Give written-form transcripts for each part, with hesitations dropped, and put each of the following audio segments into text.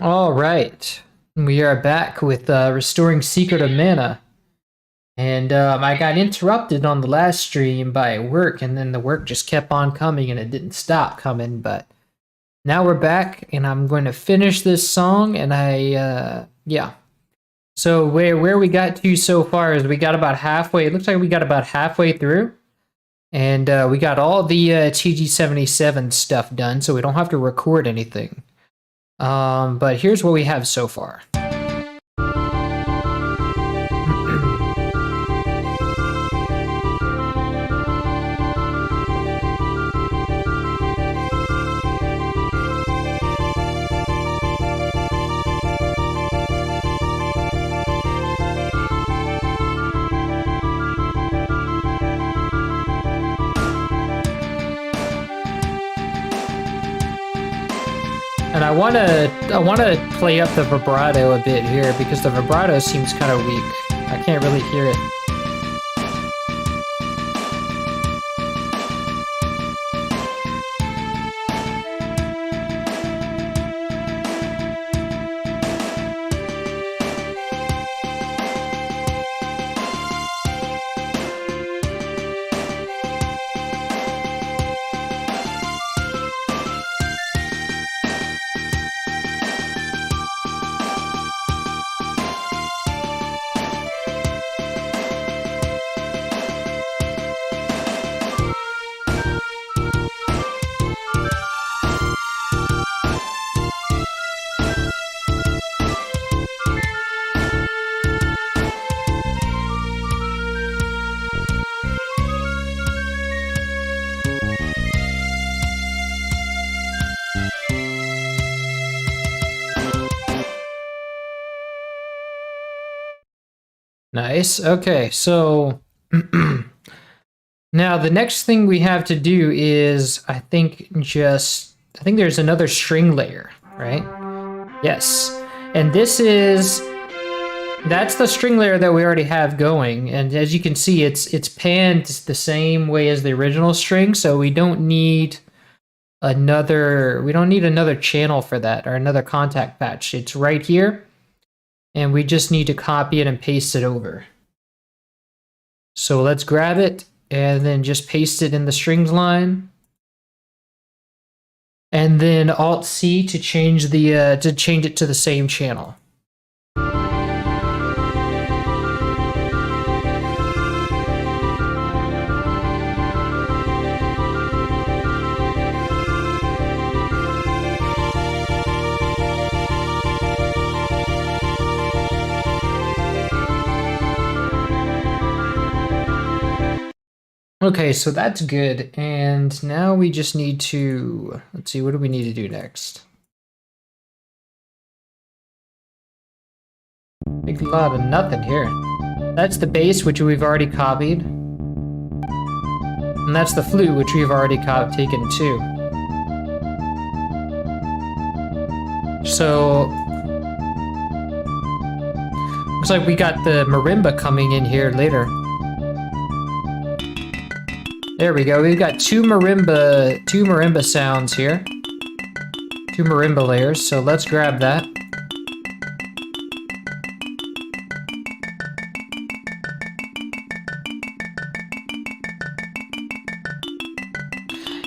All right, we are back with Restoring Secret of Mana. And I got interrupted on the last stream by work, and then the work just kept on coming and it didn't stop coming. But now we're back, and I'm going to finish this song, and yeah. So where we got to so far is we got about halfway. It looks like we got about halfway through. And we got all the TG77 stuff done, so we don't have to record anything. But here's what we have so far. And I wanna play up the vibrato a bit here because the vibrato seems kind of weak. I can't really hear it. Nice. Okay, so now the next thing we have to do is I think there's another string layer, right? Yes. And that's the string layer that we already have going, and as you can see it's panned the same way as the original string, so we don't need another channel for that or another contact patch. It's right here. And we just need to copy it and paste it over. So let's grab it and then just paste it in the strings line. And then Alt-C to change it to the same channel. Okay, so that's good, and now we just need to, let's see, what do we need to do next? Make a lot of nothing here. That's the bass, which we've already copied. And that's the flute, which we've already taken too. So, looks like we got the marimba coming in here later. There we go. We've got two marimba sounds here. Two marimba layers, so let's grab that.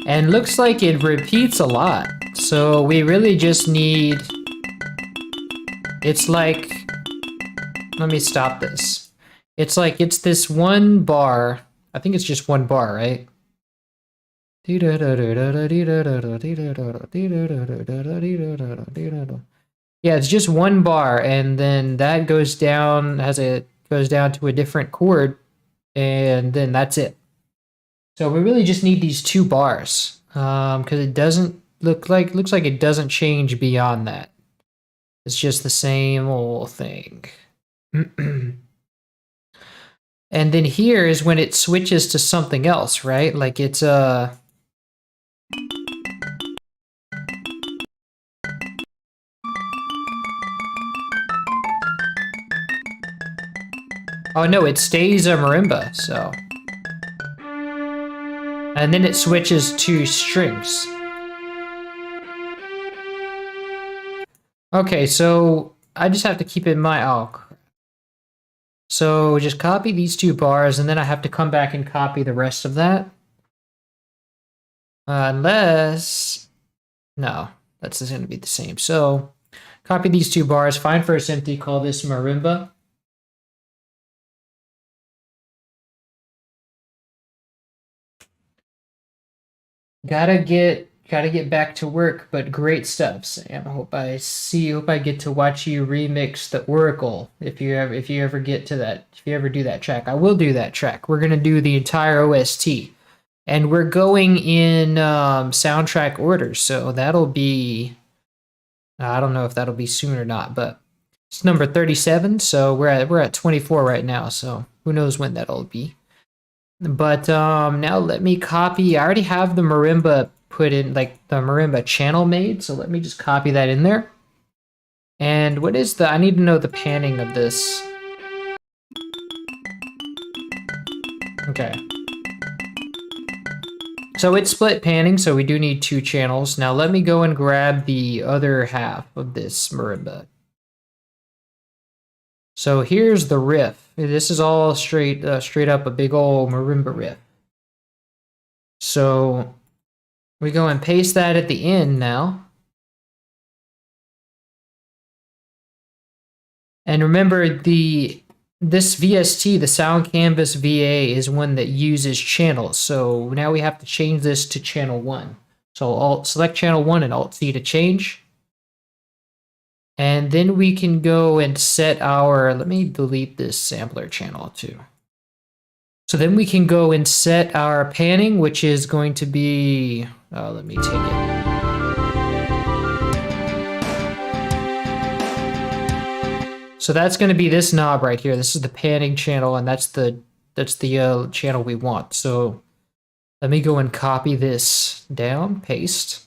And looks like it repeats a lot. So we really just need... It's like... Let me stop this. It's like it's this one bar... I think it's just one bar, right? Yeah, it's just one bar, and then that goes down to a different chord, and then that's it. So we really just need these two bars, because it doesn't looks like it doesn't change beyond that. It's just the same old thing. And then here is when it switches to something else, right? Like it's Oh no, it stays a marimba, so. And then it switches to strings. Okay, so I just have to keep in mind. Oh, so just copy these two bars, and then I have to come back and copy the rest of that. Unless no, that's going to be the same. So copy these two bars. Find first empty. Call this marimba. Gotta get back to work, but great stuff, Sam. Hope I get to watch you remix the Oracle if you ever get to that, if you ever do that track. I will do that track. We're gonna do the entire OST. And we're going in soundtrack order, so that'll be, I don't know if that'll be soon or not, but it's number 37, so we're at 24 right now, so who knows when that'll be. But now let me copy. I already have the marimba put in, like the marimba channel made, so let me just copy that in there. And what is I need to know the panning of this. Okay. So it's split panning, so we do need two channels. Now let me go and grab the other half of this marimba. So here's the riff. This is all straight up a big old marimba riff. So we go and paste that at the end now. And remember this VST, the Sound Canvas VA, is one that uses channels. So now we have to change this to channel 1. So select channel 1 and Alt-C to change. And then we can go and set our, let me delete this sampler channel too. So then we can go and set our panning, which is going to be, let me take it. So that's going to be this knob right here. This is the panning channel, and that's the channel we want. So let me go and copy this down, paste.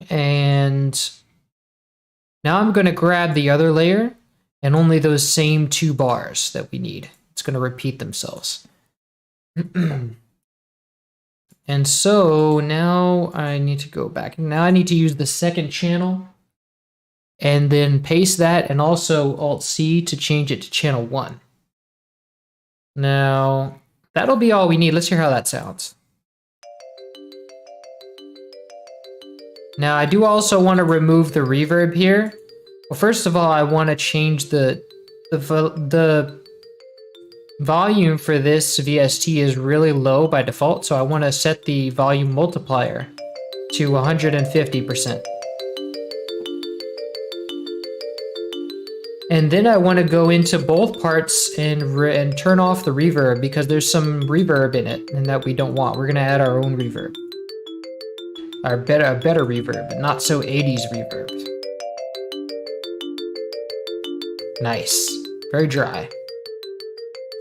And now I'm going to grab the other layer and only those same two bars that we need. It's going to repeat themselves. And so now I need to go back. Now I need to use the second channel and then paste that and also Alt-C to change it to channel 1. Now that'll be all we need. Let's hear how that sounds. Now I do also want to remove the reverb here. Well, first of all, I want to change the volume for this VST is really low by default, so I want to set the volume multiplier to 150%. And then I want to go into both parts and turn off the reverb because there's some reverb in it and that we don't want. We're going to add our own reverb. A better reverb, not so 80s reverb. Nice. Very dry.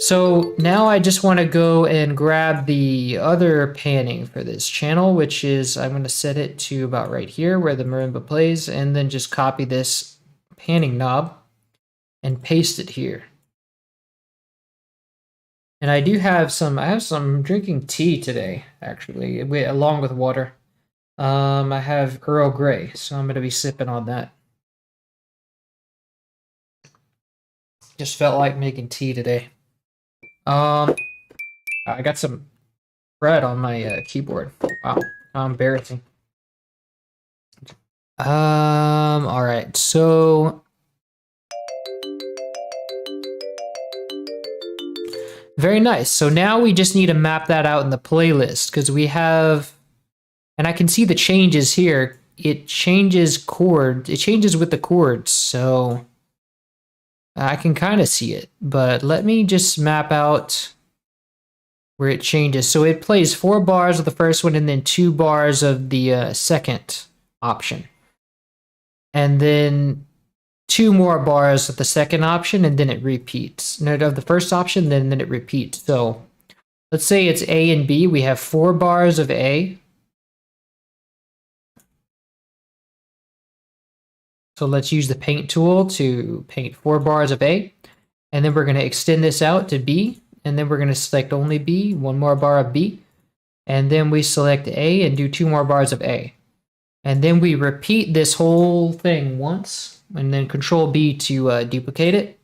So now I just want to go and grab the other panning for this channel, which is, I'm going to set it to about right here where the marimba plays, and then just copy this panning knob and paste it here. And I do have I'm drinking tea today, actually, along with water. I have Earl Grey, so I'm going to be sipping on that. Just felt like making tea today. I got some bread on my keyboard. Wow, how embarrassing. All right, so very nice. So now we just need to map that out in the playlist because we have, and I can see the changes here. It changes with the chords, so I can kind of see it, but let me just map out where it changes. So it plays 4 bars of the first one and then 2 bars of the second option. And then 2 more bars of the second option, and then it repeats. No, of the first option, then it repeats. So let's say it's A and B. We have 4 bars of A. So let's use the paint tool to paint 4 bars of A. And then we're going to extend this out to B. And then we're going to select only B, 1 more bar of B. And then we select A and do 2 more bars of A. And then we repeat this whole thing once, and then Control B to duplicate it.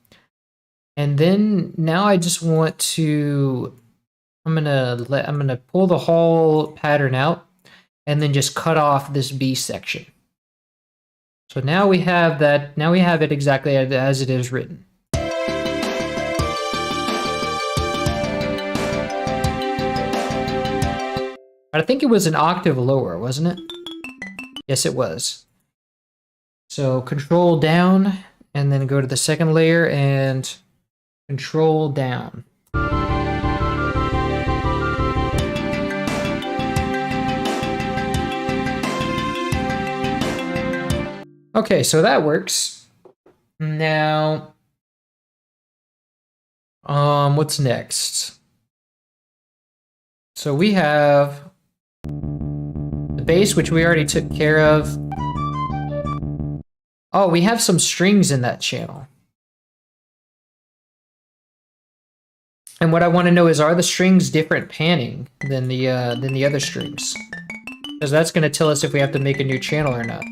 And then now I just want to, I'm gonna pull the whole pattern out, and then just cut off this B section. So now we have that. Now we have it exactly as it is written. But I think it was an octave lower, wasn't it? Yes, it was. So Control down, and then go to the second layer and Control down. Okay, so that works. Now, what's next? So we have the bass, which we already took care of. Oh, we have some strings in that channel. And what I want to know is, are the strings different panning than the other strings? Because that's going to tell us if we have to make a new channel or not.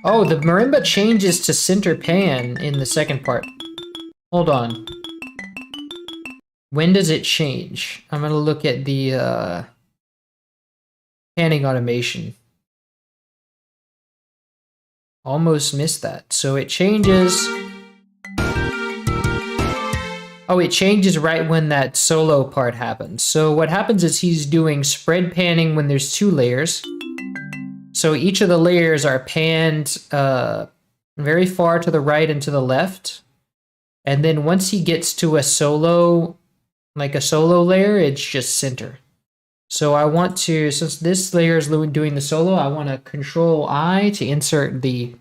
Oh, the marimba changes to center pan in the second part. Hold on. When does it change? I'm going to look at the panning automation. Almost missed that. So it changes. Oh, it changes right when that solo part happens. So what happens is he's doing spread panning when there's 2 layers. So each of the layers are panned very far to the right and to the left. And then once he gets to a solo, like a solo layer, it's just center. So I want to, since this layer is doing the solo, I want to Control I to insert the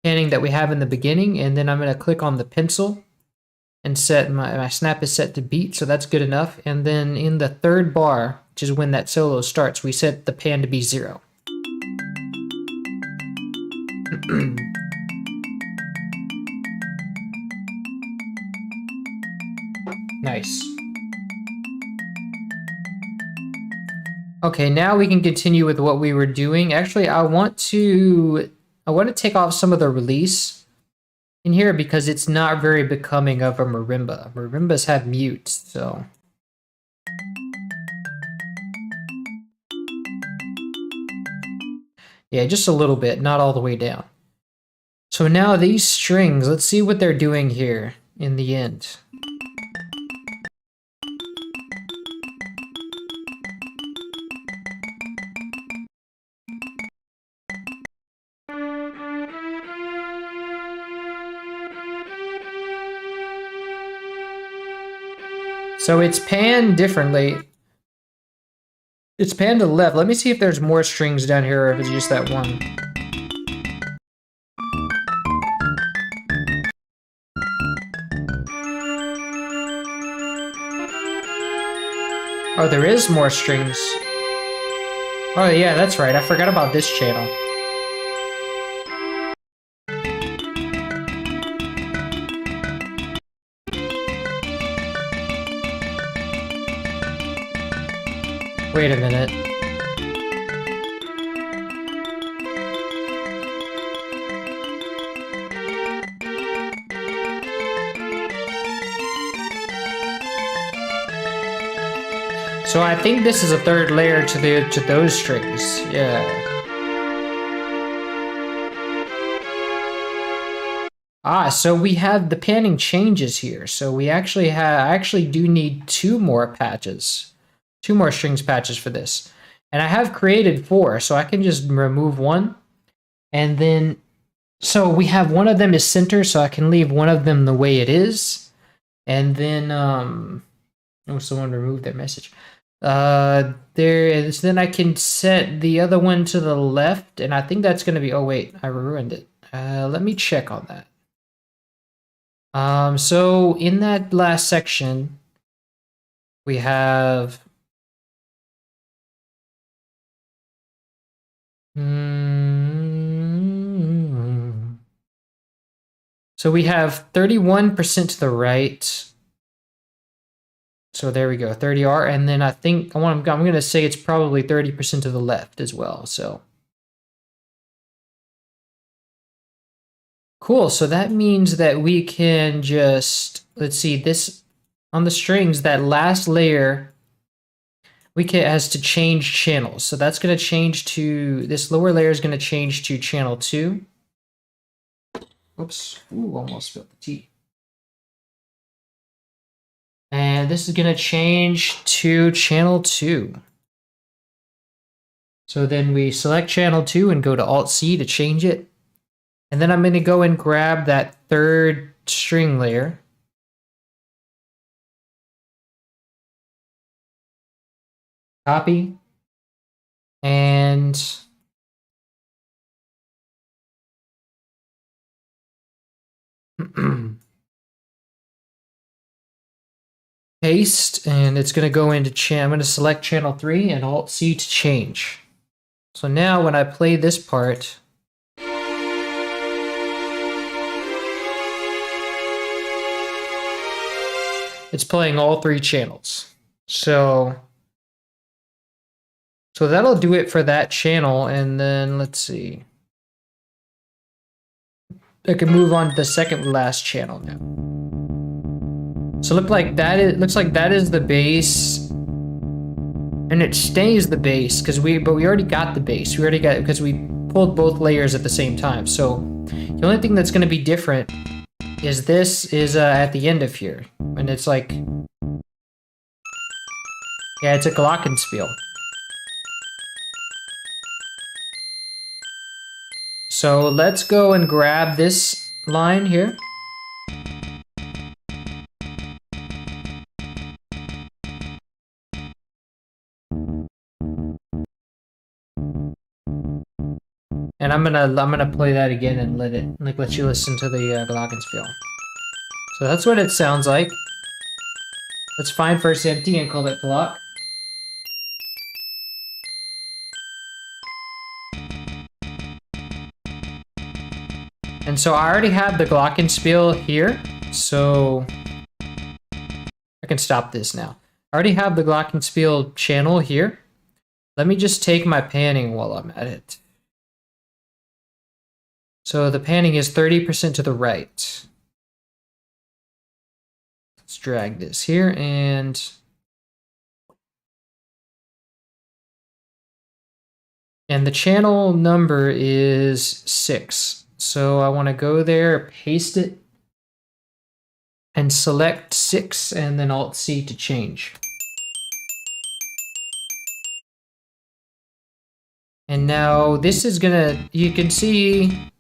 panning that we have in the beginning. And then I'm going to click on the pencil and set my snap is set to beat. So that's good enough. And then in the third bar, which is when that solo starts, we set the pan to be 0. Nice. Okay, now we can continue with what we were doing. Actually, I want to take off some of the release in here because it's not very becoming of a marimba. Marimbas have mute, so. Yeah, just a little bit, not all the way down. So now these strings, let's see what they're doing here in the end. So it's panned differently. It's panned to the left. Let me see if there's more strings down here or if it's just that one. Oh, there is more strings. Oh yeah, that's right. I forgot about this channel. Wait a minute. So I think this is a third layer to those strings. Yeah. Ah, so we have the panning changes here. So we actually I actually do need 2 more patches. 2 more strings patches for this. And I have created 4, so I can just remove 1. And then, so we have one of them is center, so I can leave one of them the way it is. And then, oh, someone removed their message. There is, then I can set the other one to the left, and I think that's going to be, oh wait, I ruined it. Let me check on that. So in that last section, we have so we have 31% to the right. So there we go, 30R, and then I think I'm going to say it's probably 30% to the left as well. So cool. So that means that we can just, let's see, this on the strings, that last layer, has to change channels. So that's going to change to, this lower layer is going to change to channel 2. Oops, ooh, almost spilled the tea. And this is going to change to channel 2. So then we select channel 2 and go to Alt-C to change it. And then I'm going to go and grab that third string layer. Copy. And paste, and it's going to go into I'm going to select channel 3 and Alt-C to change. So now when I play this part, it's playing all 3 channels. So that'll do it for that channel, and then let's see. I can move on to the second last channel now. So looks like that is the bass, and it stays the bass because we already got the bass. We already got it because we pulled both layers at the same time. So the only thing that's going to be different is this is at the end of here, and it's like, yeah, it's a Glockenspiel. So let's go and grab this line here. And I'm gonna play that again and let you listen to the Glockenspiel. So that's what it sounds like. Let's find first empty and call it Glock. And so I already have the Glockenspiel here, so I can stop this now. I already have the Glockenspiel channel here. Let me just take my panning while I'm at it. So the panning is 30% to the right. Let's drag this here, and the channel number is 6. So I want to go there, paste it, and select 6, and then Alt-C to change. And now this is gonna, you can see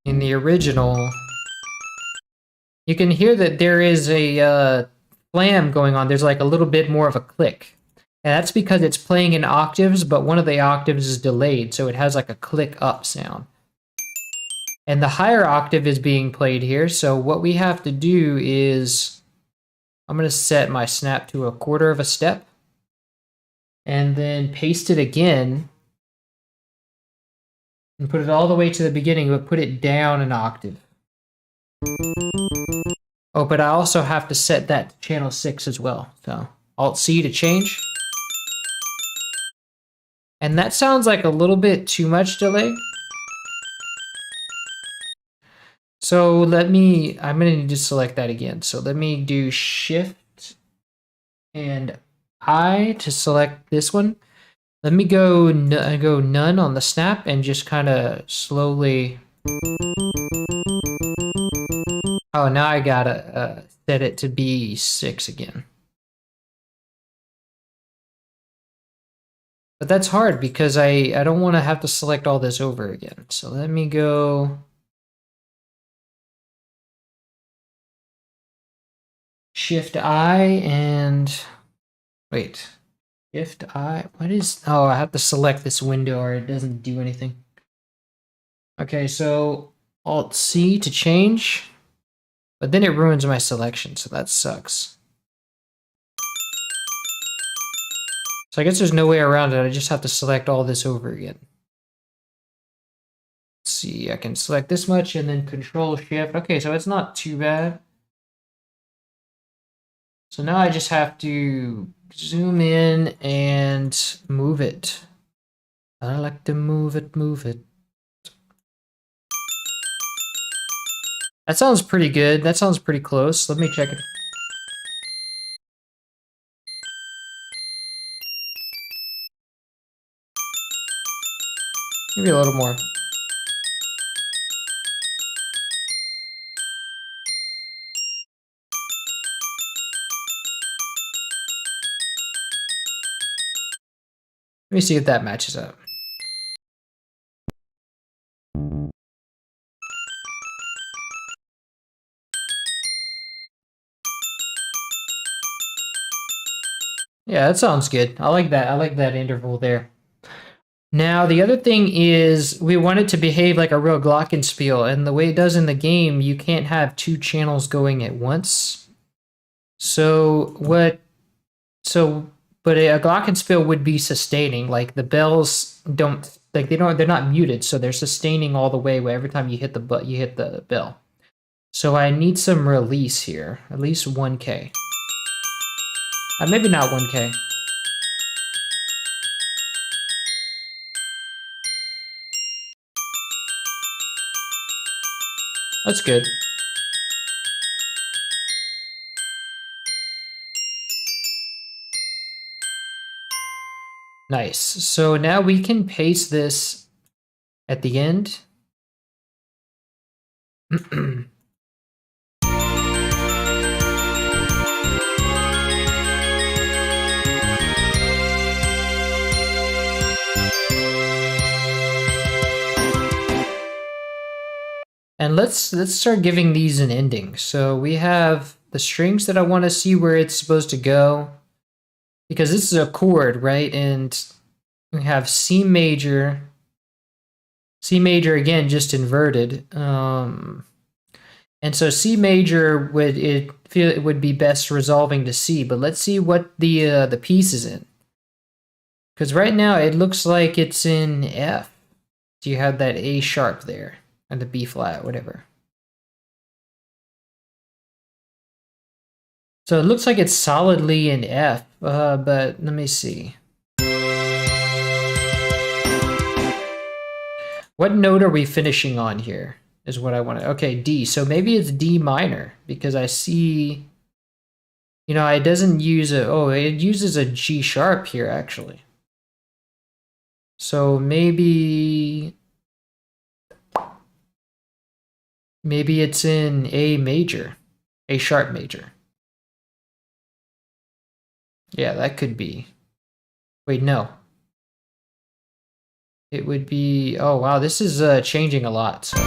in the original, you can hear that there is a flam going on. There's like a little bit more of a click. And that's because it's playing in octaves, but one of the octaves is delayed, so it has like a click up sound. And the higher octave is being played here, so what we have to do is, I'm going to set my snap to 1/4 of a step, and then paste it again, and put it all the way to the beginning, but put it down an octave. Oh, but I also have to set that to channel 6 as well. So Alt-C to change. And that sounds like a little bit too much delay. So I'm going to need to select that again. So let me do Shift and I to select this one. Let me go none on the snap and just kind of slowly. Oh, now I gotta set it to be 6 again. But that's hard because I don't want to have to select all this over again. So let me go Shift I and wait. Shift I. What is? Oh, I have to select this window or it doesn't do anything. Okay, so Alt-C to change. But then it ruins my selection, so that sucks. So I guess there's no way around it. I just have to select all this over again. Let's see, I can select this much and then Control Shift. Okay, so it's not too bad. So now I just have to zoom in and move it. I like to move it, move it. That sounds pretty good. That sounds pretty close. Let me check it. Maybe a little more. Let me see if that matches up. Yeah, that sounds good. I like that. I like that interval there. Now, the other thing is we want it to behave like a real Glockenspiel, and the way it does in the game, you can't have two channels going at once. So but a Glockenspiel would be sustaining, like the bells don't, like they're not muted, so they're sustaining all the way every time you hit the bell. So I need some release here, at least 1K. Maybe not 1K. That's good. Nice. So now we can paste this at the end. And let's start giving these an ending. So we have the strings that I want to see where it's supposed to go, because this is a chord, right? And we have C major again, just inverted. And so C major would be best resolving to C, but let's see what the piece is in. Because right now it looks like it's in F. So you have that A sharp there. And the B flat, whatever. So it looks like it's solidly in F, but let me see. What note are we finishing on here is what I want to, okay, D. So maybe it's D minor, because I see, you know, it doesn't use it uses a G sharp here, actually. So maybe it's in A major, A sharp major. Yeah, that could be. Wait, no. It would be, oh wow, this is changing a lot. So.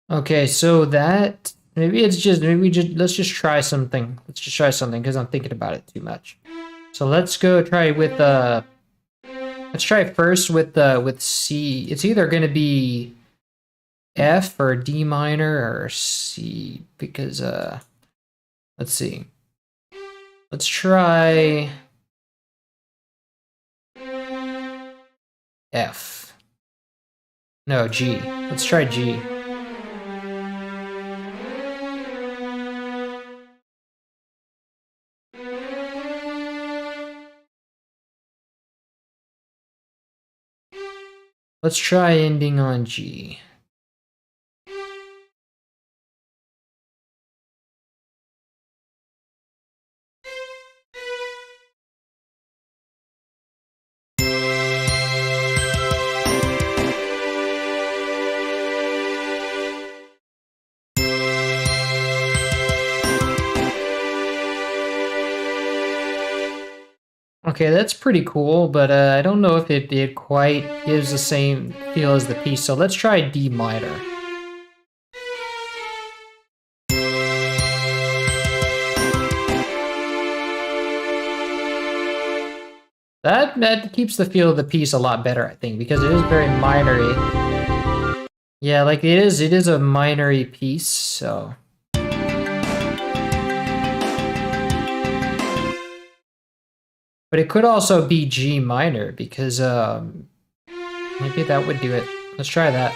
Okay, so that let's just try something. Let's just try something because I'm thinking about it too much. So let's go try with let's try first with C. It's either going to be F or D minor or C, because let's see. Let's try F. No, G. Let's try G. Let's try ending on G. Okay, that's pretty cool, but I don't know if it quite gives the same feel as the piece, so let's try D minor. That keeps the feel of the piece a lot better, I think, because it is very minory. Yeah, like it is a minory piece, so. But it could also be G minor because maybe that would do it. Let's try that.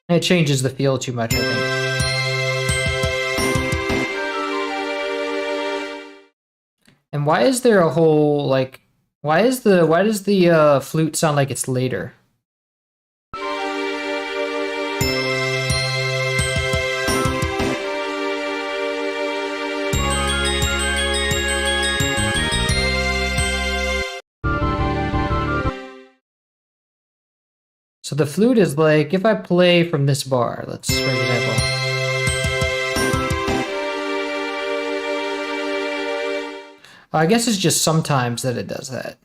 It changes the feel too much, I think. And why is there a whole, like, why does the flute sound like it's later? So the flute is like, if I play from this bar, let's, for example. I guess it's just sometimes that it does that.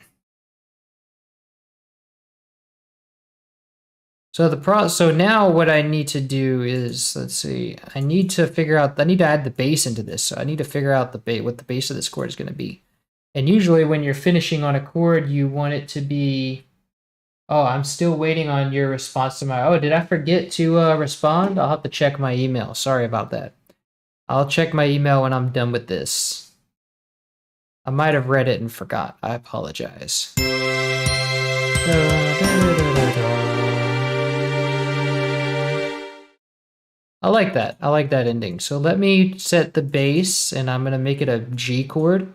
So now what I need to do is, let's see, I need to add the bass into this. So I need to figure out what the bass of this chord is going to be. And usually when you're finishing on a chord, you want it to be, oh, I'm still waiting on your response to oh, did I forget to respond? I'll have to check my email. Sorry about that. I'll check my email when I'm done with this. I might have read it and forgot. I apologize. I like that. I like that ending. So let me set the bass, and I'm going to make it a G chord.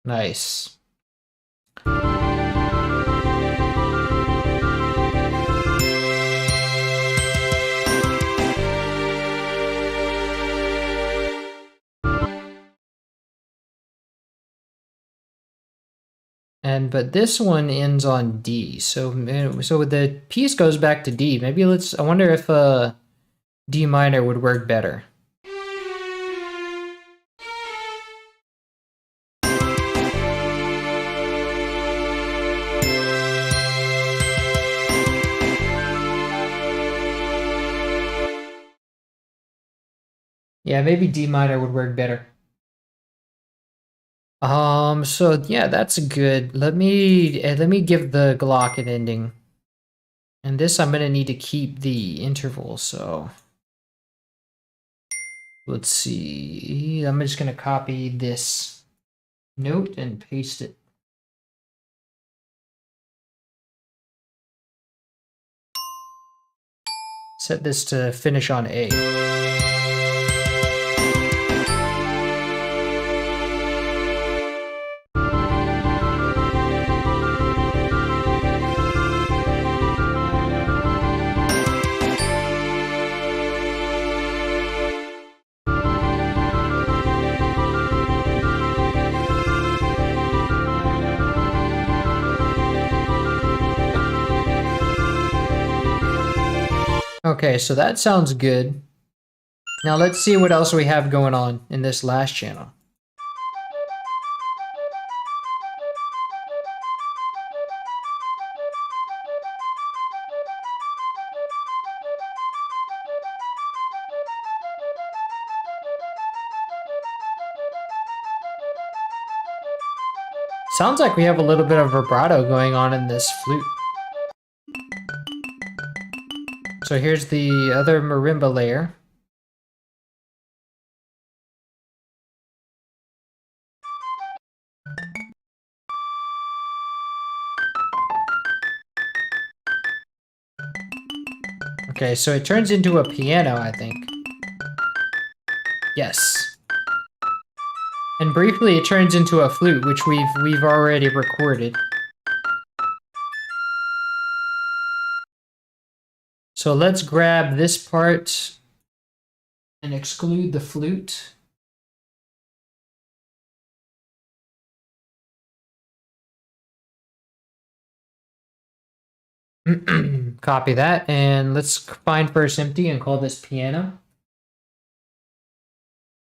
Nice. But this one ends on D, so the piece goes back to D. Maybe I wonder if D minor would work better. Yeah, maybe D minor would work better. So yeah, that's good. Let me give the Glock an ending. And this I'm gonna need to keep the interval, so let's see. I'm just gonna copy this note and paste it. Set this to finish on A. Okay, so that sounds good. Now let's see what else we have going on in this last channel. Sounds like we have a little bit of vibrato going on in this flute. So here's the other marimba layer. Okay, so it turns into a piano, I think. Yes. And briefly it turns into a flute, which we've already recorded. So let's grab this part and exclude the flute. Copy that, and let's find first empty and call this piano.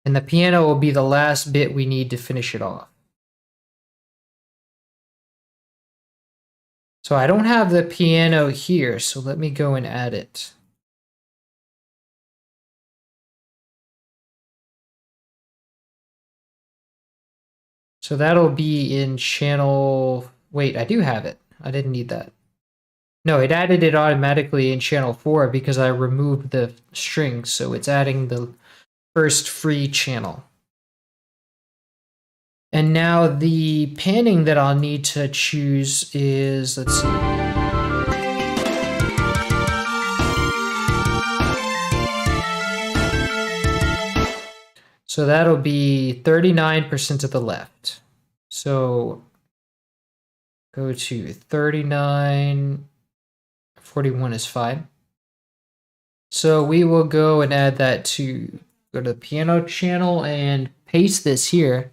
And the piano will be the last bit we need to finish it off. So I don't have the piano here, so let me go and add it. So that'll be in channel... Wait, I do have it. I didn't need that. No, it added it automatically in channel 4 because I removed the strings, so it's adding the first free channel. And now the panning that I'll need to choose is, let's see. So that'll be 39% to the left. So go to 39, 41 is fine. So we will go and add that to, go to the piano channel and paste this here.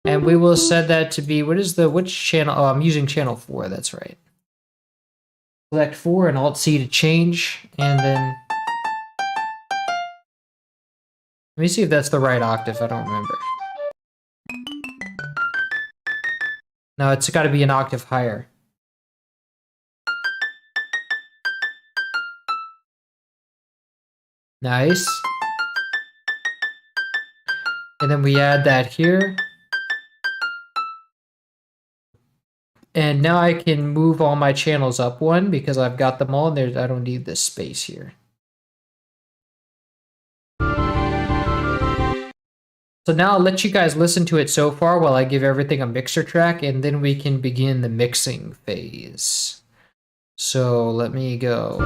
And we will set that to be, which channel? Oh, I'm using channel 4, that's right. Select 4 and Alt-C to change, and then... Let me see if that's the right octave, I don't remember. No, it's got to be an octave higher. Nice. And then we add that here. And now I can move all my channels up one because I've got them all, and I don't need this space here. So now I'll let you guys listen to it so far while I give everything a mixer track, and then we can begin the mixing phase. So let me go.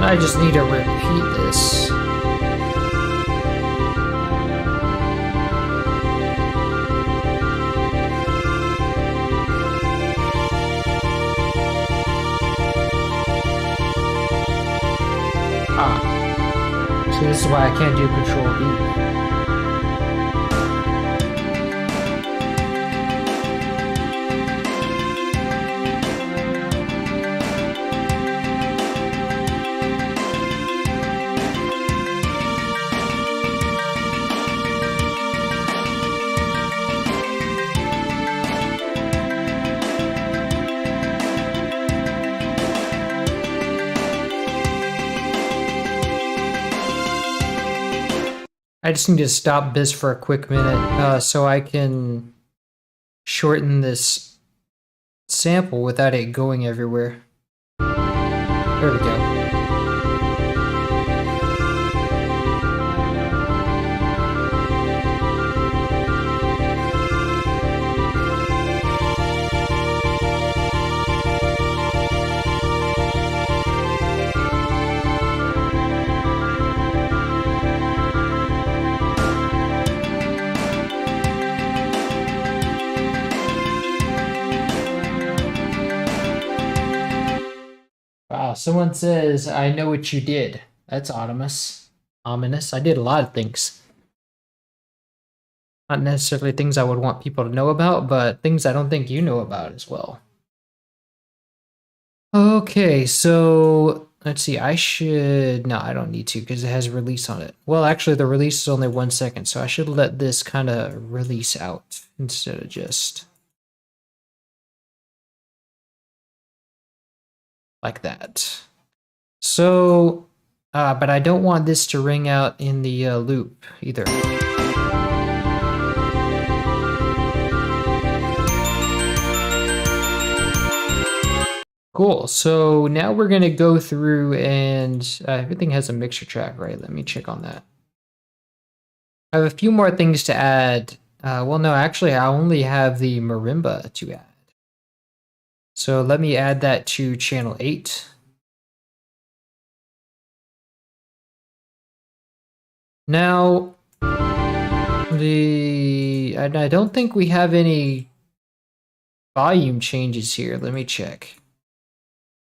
I just need to repeat this. So this is why I can't do Control B. I just need to stop this for a quick minute so I can shorten this sample without it going everywhere. There we go. Wow, someone says, I know what you did. That's ominous. Ominous. I did a lot of things. Not necessarily things I would want people to know about, but things I don't think you know about as well. Okay, so let's see. I should... No, I don't need to because it has release on it. Well, actually, the release is only 1 second, so I should let this kind of release out instead of just... like that. So, but I don't want this to ring out in the loop either. Cool, so now we're gonna go through and everything has a mixer track, right? Let me check on that. I have a few more things to add. Well, no, actually, I only have the marimba to add. So let me add that to channel 8. Now, I don't think we have any volume changes here. Let me check.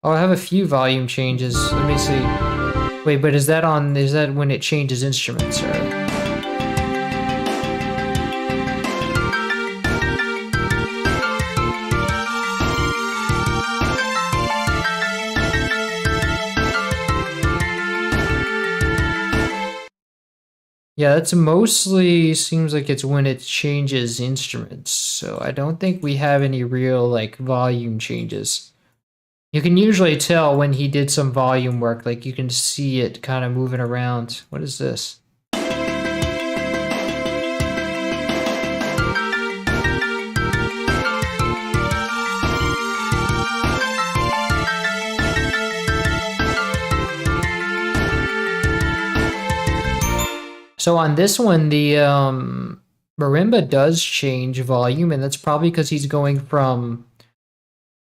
Oh, I have a few volume changes. Let me see. Wait, but is that when it changes instruments, or? Yeah, that's mostly seems like it's when it changes instruments. So I don't think we have any real like volume changes. You can usually tell when he did some volume work, like you can see it kind of moving around. What is this? So on this one, the marimba does change volume, and that's probably because he's going from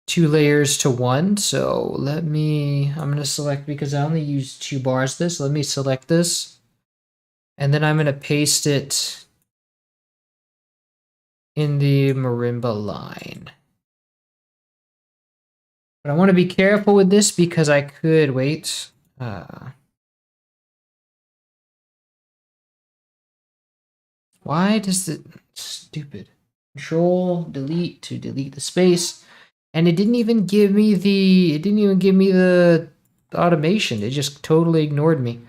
2 layers to 1. So I'm gonna select, because I only use 2 bars this, let me select this. And then I'm gonna paste it in the marimba line. But I wanna be careful with this because I could, wait. Why does it, stupid. Control, delete to delete the space. And it didn't even give me the automation. It just totally ignored me.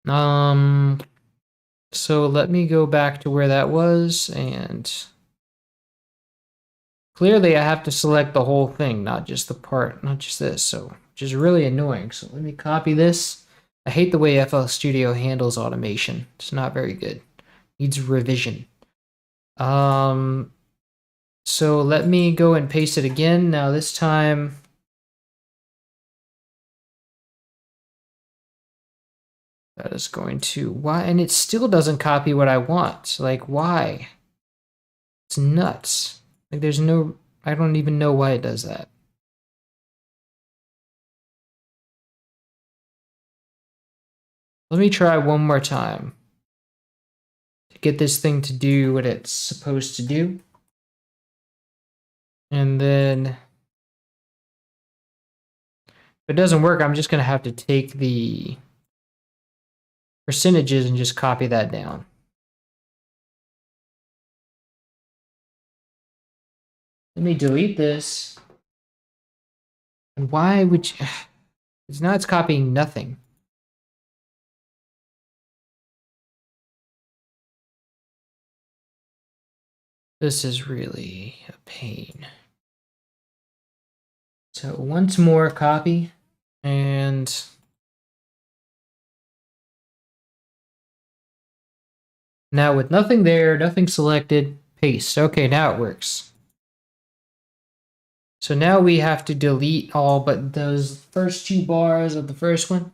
So let me go back to where that was, and clearly I have to select the whole thing, not just the part, not just this, so which is really annoying. So let me copy this. I hate the way FL Studio handles automation. It's not very good. Needs revision. So let me go and paste it again. Now this time, that is going to, why? And it still doesn't copy what I want. Like, why? It's nuts. Like, there's no, I don't even know why it does that. Let me try one more time to get this thing to do what it's supposed to do. And then if it doesn't work, I'm just going to have to take the percentages and just copy that down. Let me delete this. And why would you... It's now it's copying nothing. This is really a pain. So once more, copy. And now with nothing there, nothing selected, paste. Okay, now it works. So now we have to delete all but those first 2 bars of the first one.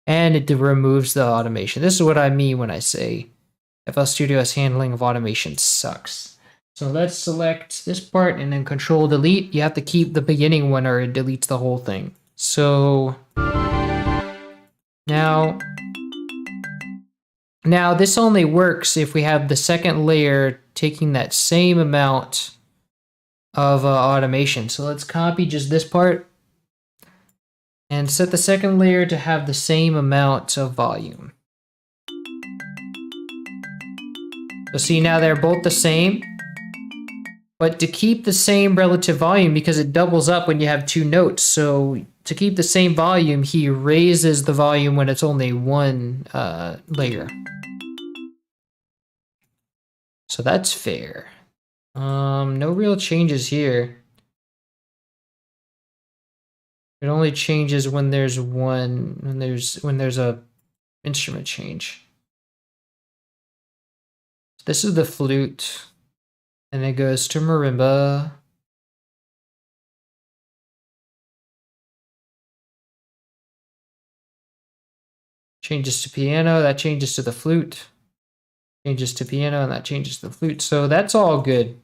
And it removes the automation. This is what I mean when I say FL Studio's handling of automation sucks. So let's select this part and then Control Delete. You have to keep the beginning one or it deletes the whole thing. So now this only works if we have the second layer taking that same amount of automation. So let's copy just this part and set the second layer to have the same amount of volume. So see, now they're both the same, but to keep the same relative volume, because it doubles up when you have 2 notes, so to keep the same volume, he raises the volume when it's only 1 layer. So that's fair. No real changes here. It only changes when there's when there's a instrument change. So this is the flute, and it goes to marimba. Changes to piano, that changes to the flute. Changes to piano, and that changes to the flute. So that's all good.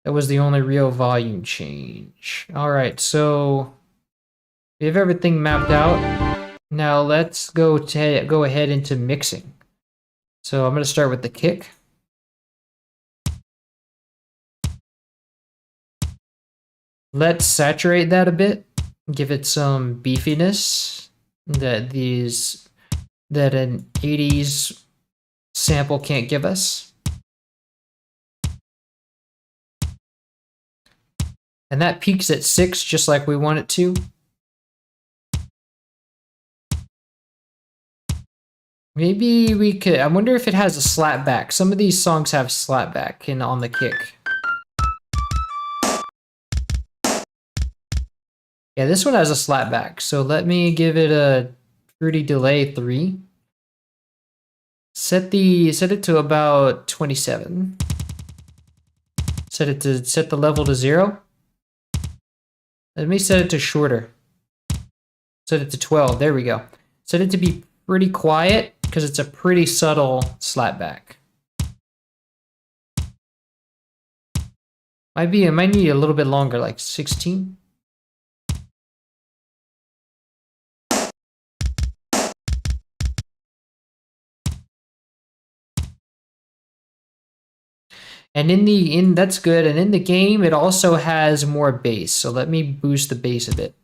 That was the only real volume change. All right, so we have everything mapped out. Now let's go ahead into mixing. So I'm going to start with the kick. Let's saturate that a bit. Give it some beefiness that an 80s sample can't give us. And that peaks at 6 just like we want it to. Maybe we could, I wonder if it has a slapback. Some of these songs have slapback on the kick. Yeah, this one has a slapback. So let me give it a fruity delay 3. Set it to about 27. Set the level to 0. Let me set it to shorter. Set it to 12. There we go. Set it to be pretty quiet because it's a pretty subtle slapback. It might need a little bit longer, like 16. And that's good. And in the game, it also has more bass. So let me boost the bass a bit.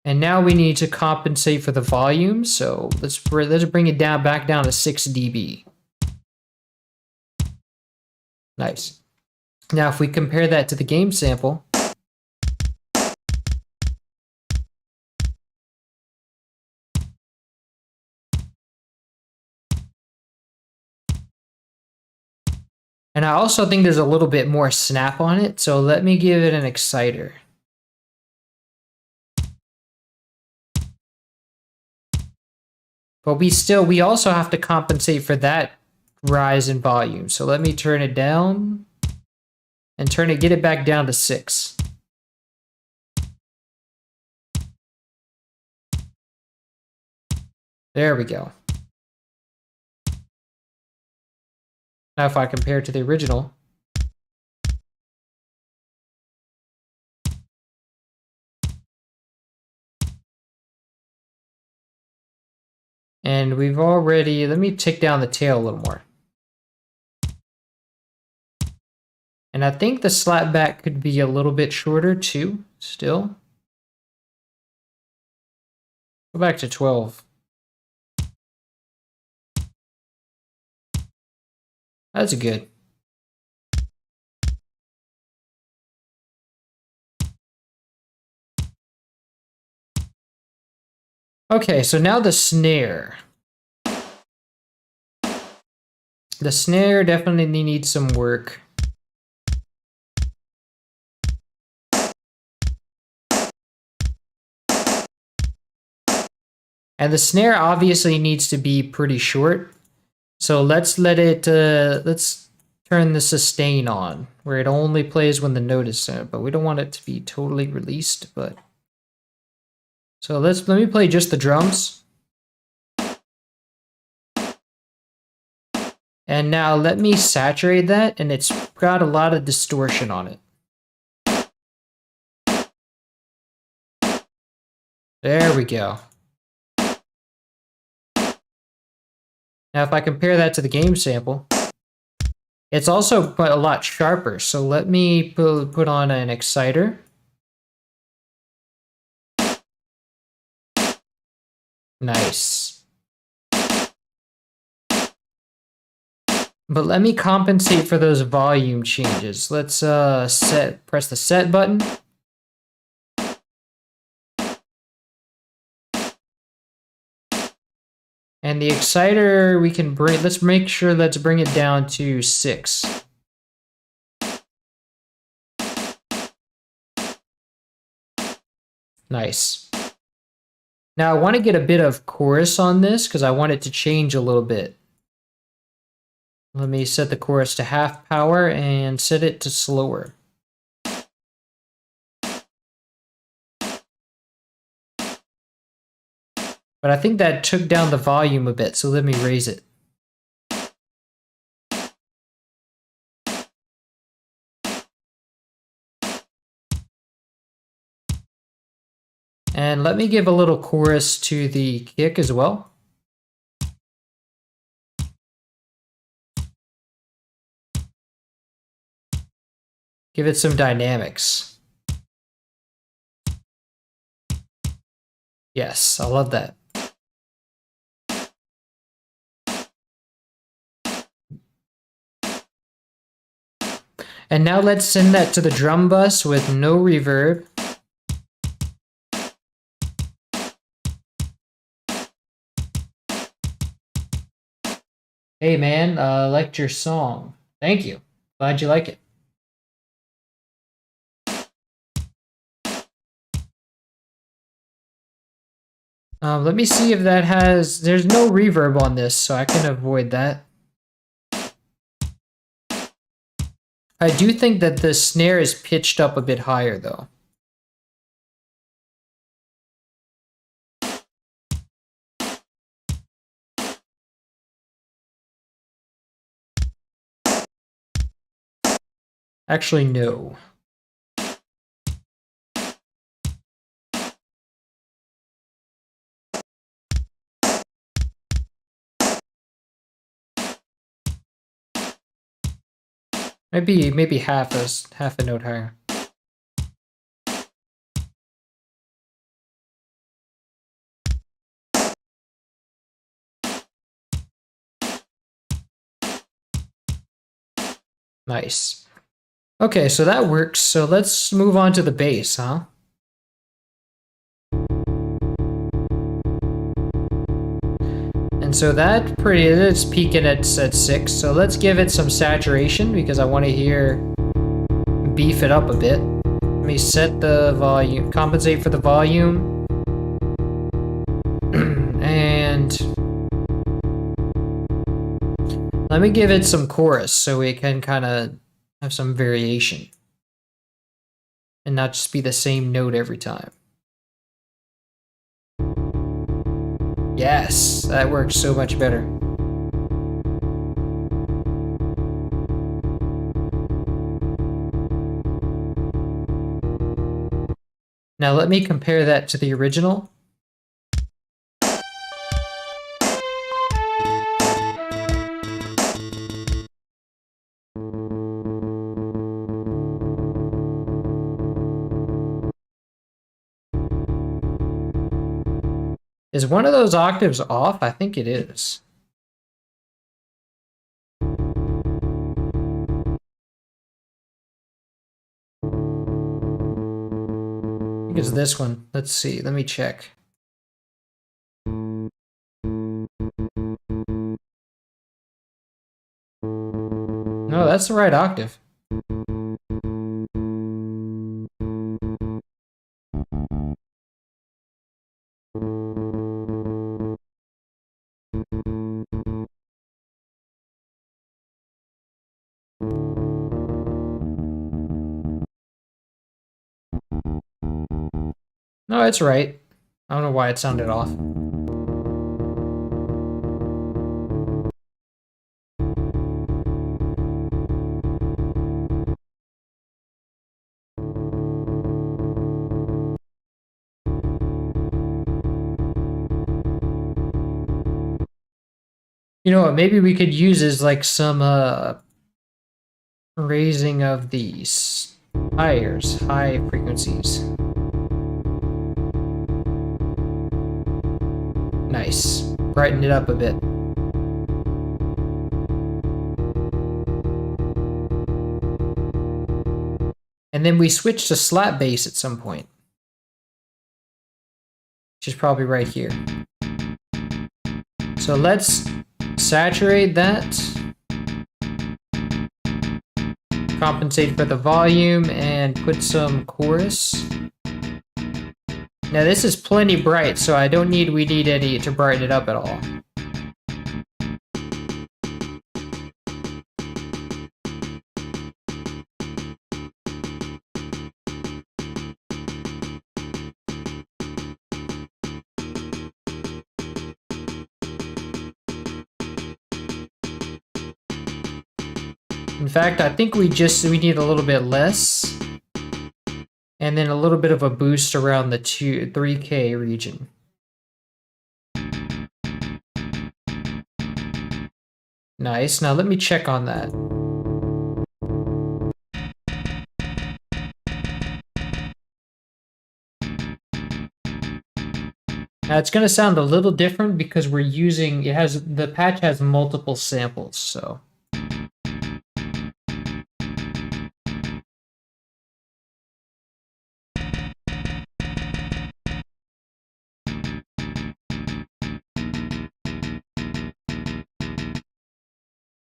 And now we need to compensate for the volume. So let's bring it back down to 6 dB. Nice. Now, if we compare that to the game sample, and I also think there's a little bit more snap on it, so let me give it an exciter. But we also have to compensate for that rise in volume. So let me turn it down and get it back down to 6. There we go. Now if I compare it to the original, And we've already, let me take down the tail a little more. And I think the slapback could be a little bit shorter too, still. Go back to 12. That's good. Okay, so now the snare. The snare definitely needs some work. And the snare obviously needs to be pretty short. So let's let it, let's turn the sustain on, where it only plays when the note is set, but we don't want it to be totally released, but. So let me play just the drums. And now let me saturate that, and it's got a lot of distortion on it. There we go. Now if I compare that to the game sample, it's also a lot sharper. So let me put on an exciter. Nice. But let me compensate for those volume changes. Let's press the set button. And the exciter we can bring, let's bring it down to 6. Nice. Now I want to get a bit of chorus on this because I want it to change a little bit. Let me set the chorus to half power and set it to slower. But I think that took down the volume a bit, so let me raise it. And let me give a little chorus to the kick as well. Give it some dynamics. Yes, I love that. And now let's send that to the drum bus with no reverb. Hey man, liked your song. Thank you. Glad you like it. Let me see if that has, there's no reverb on this, so I can avoid that. I do think that the snare is pitched up a bit higher though. Actually, no. Maybe half a note higher. Nice. Okay, so that works. So let's move on to the bass, huh? And so that it's peaking at 6. So let's give it some saturation because I want to beef it up a bit. Let me set the volume, compensate for the volume. And let me give it some chorus so we can kind of have some variation and not just be the same note every time. Yes, that works so much better. Now let me compare that to the original. Is one of those octaves off? I think it is. I think it's this one. Let's see. Let me check. No, that's the right octave. No, it's right. I don't know why it sounded off. You know what, maybe we could use is like some raising of these high frequencies. Nice. Brighten it up a bit. And then we switch to slap bass at some point. Which is probably right here. So let's saturate that. Compensate for the volume and put some chorus. Now this is plenty bright, so I don't need we need any to brighten it up at all. In fact, I think we need a little bit less. And then a little bit of a boost around the 3K region. Nice. Now let me check on that. Now it's going to sound a little different because we're using, the patch has multiple samples, so.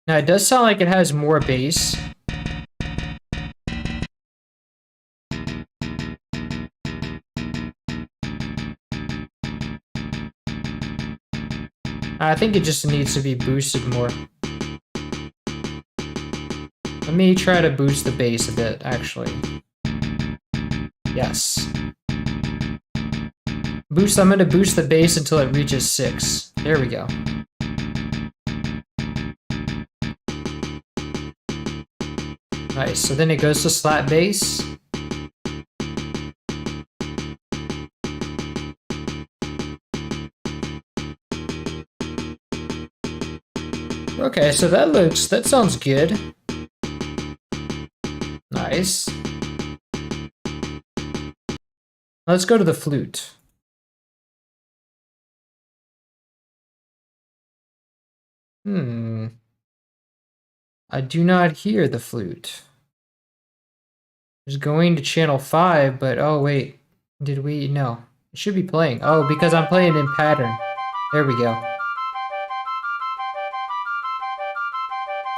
Now it does sound like it has more bass. I think it just needs to be boosted more. Let me try to boost the bass a bit, actually. Yes. I'm going to boost the bass until it reaches 6. There we go. Nice, so then it goes to slap bass. Okay, so that sounds good. Nice. Let's go to the flute. I do not hear the flute. It's going to channel 5, but oh wait, did we? No, it should be playing. Oh, because I'm playing in pattern. There we go.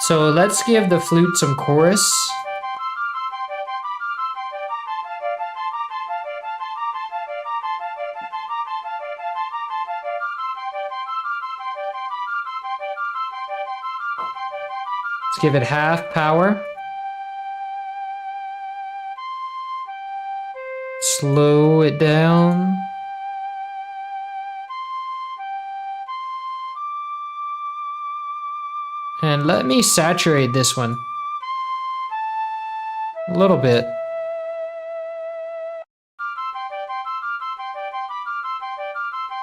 So let's give the flute some chorus. Let's give it half power. Slow it down. And let me saturate this one. A little bit.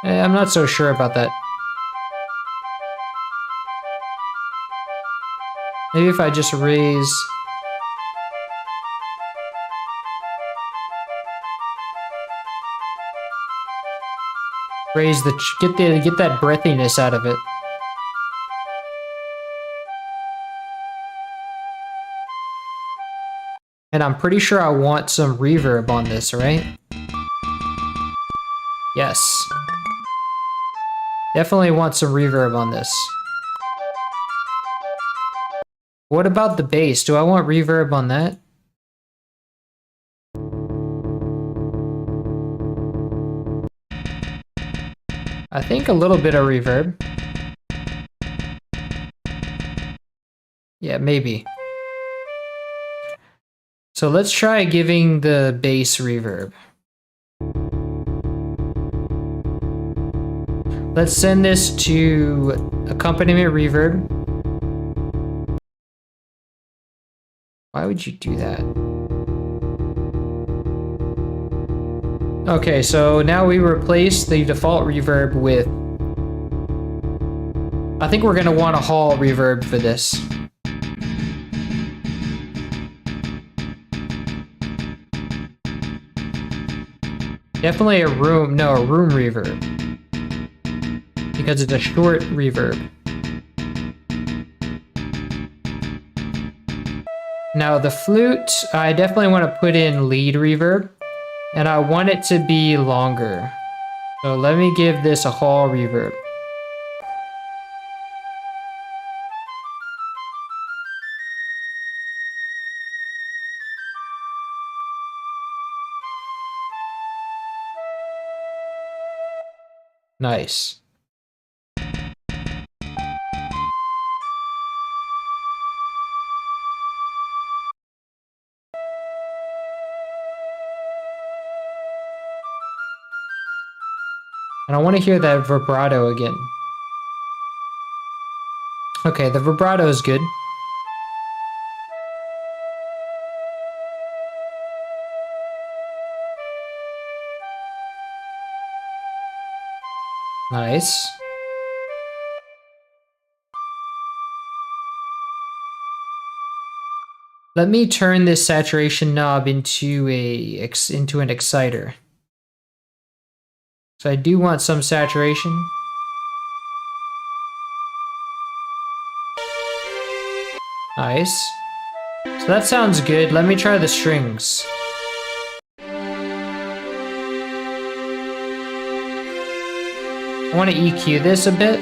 I'm not so sure about that. Maybe if I just raise... Raise the get that breathiness out of it. And I'm pretty sure I want some reverb on this, right? Yes. Definitely want some reverb on this. What about the bass? Do I want reverb on that? I think a little bit of reverb. Yeah, maybe. So let's try giving the bass reverb. Let's send this to accompaniment reverb. Why would you do that? Okay, so now we replace the default reverb with... I think we're gonna want a hall reverb for this. Definitely a room reverb. Because it's a short reverb. Now the flute, I definitely want to put in lead reverb. And I want it to be longer. So let me give this a hall reverb. Nice. And I want to hear that vibrato again. Okay, the vibrato is good. Nice. Let me turn this saturation knob into an exciter. So I do want some saturation. Nice. So that sounds good. Let me try the strings. I want to EQ this a bit.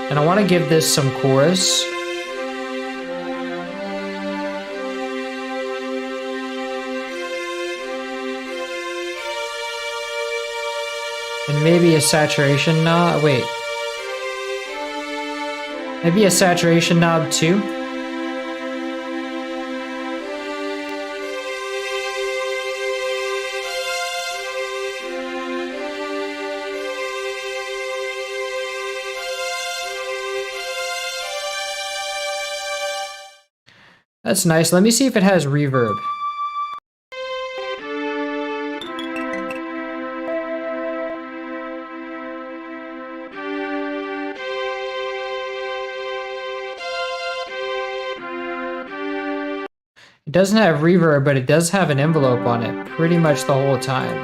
And I want to give this some chorus. And maybe a saturation knob. Wait. Maybe a saturation knob too. That's nice. Let me see if it has reverb. It doesn't have reverb, but it does have an envelope on it pretty much the whole time.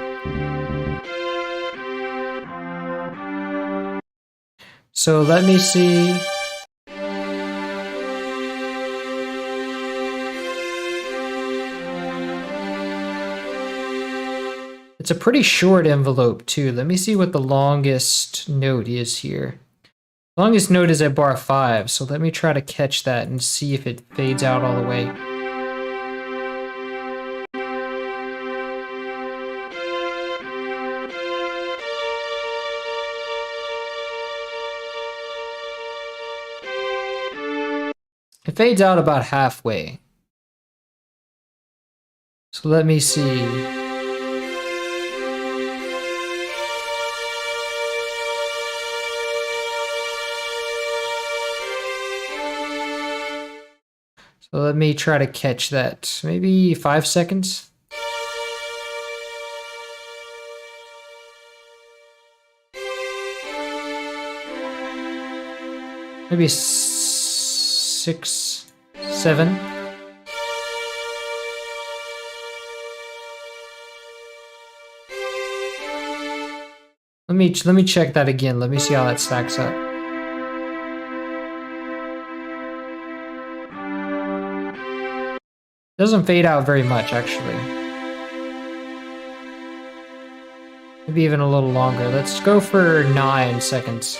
So let me see. It's a pretty short envelope too. Let me see what the longest note is here. The longest note is at bar 5, so let me try to catch that and see if it fades out all the way. It fades out about halfway. So let me see. So let me try to catch that. Maybe 5 seconds. Maybe 6, 7. Let me check that again. Let me see how that stacks up. Doesn't fade out very much, actually. Maybe even a little longer. Let's go for 9 seconds.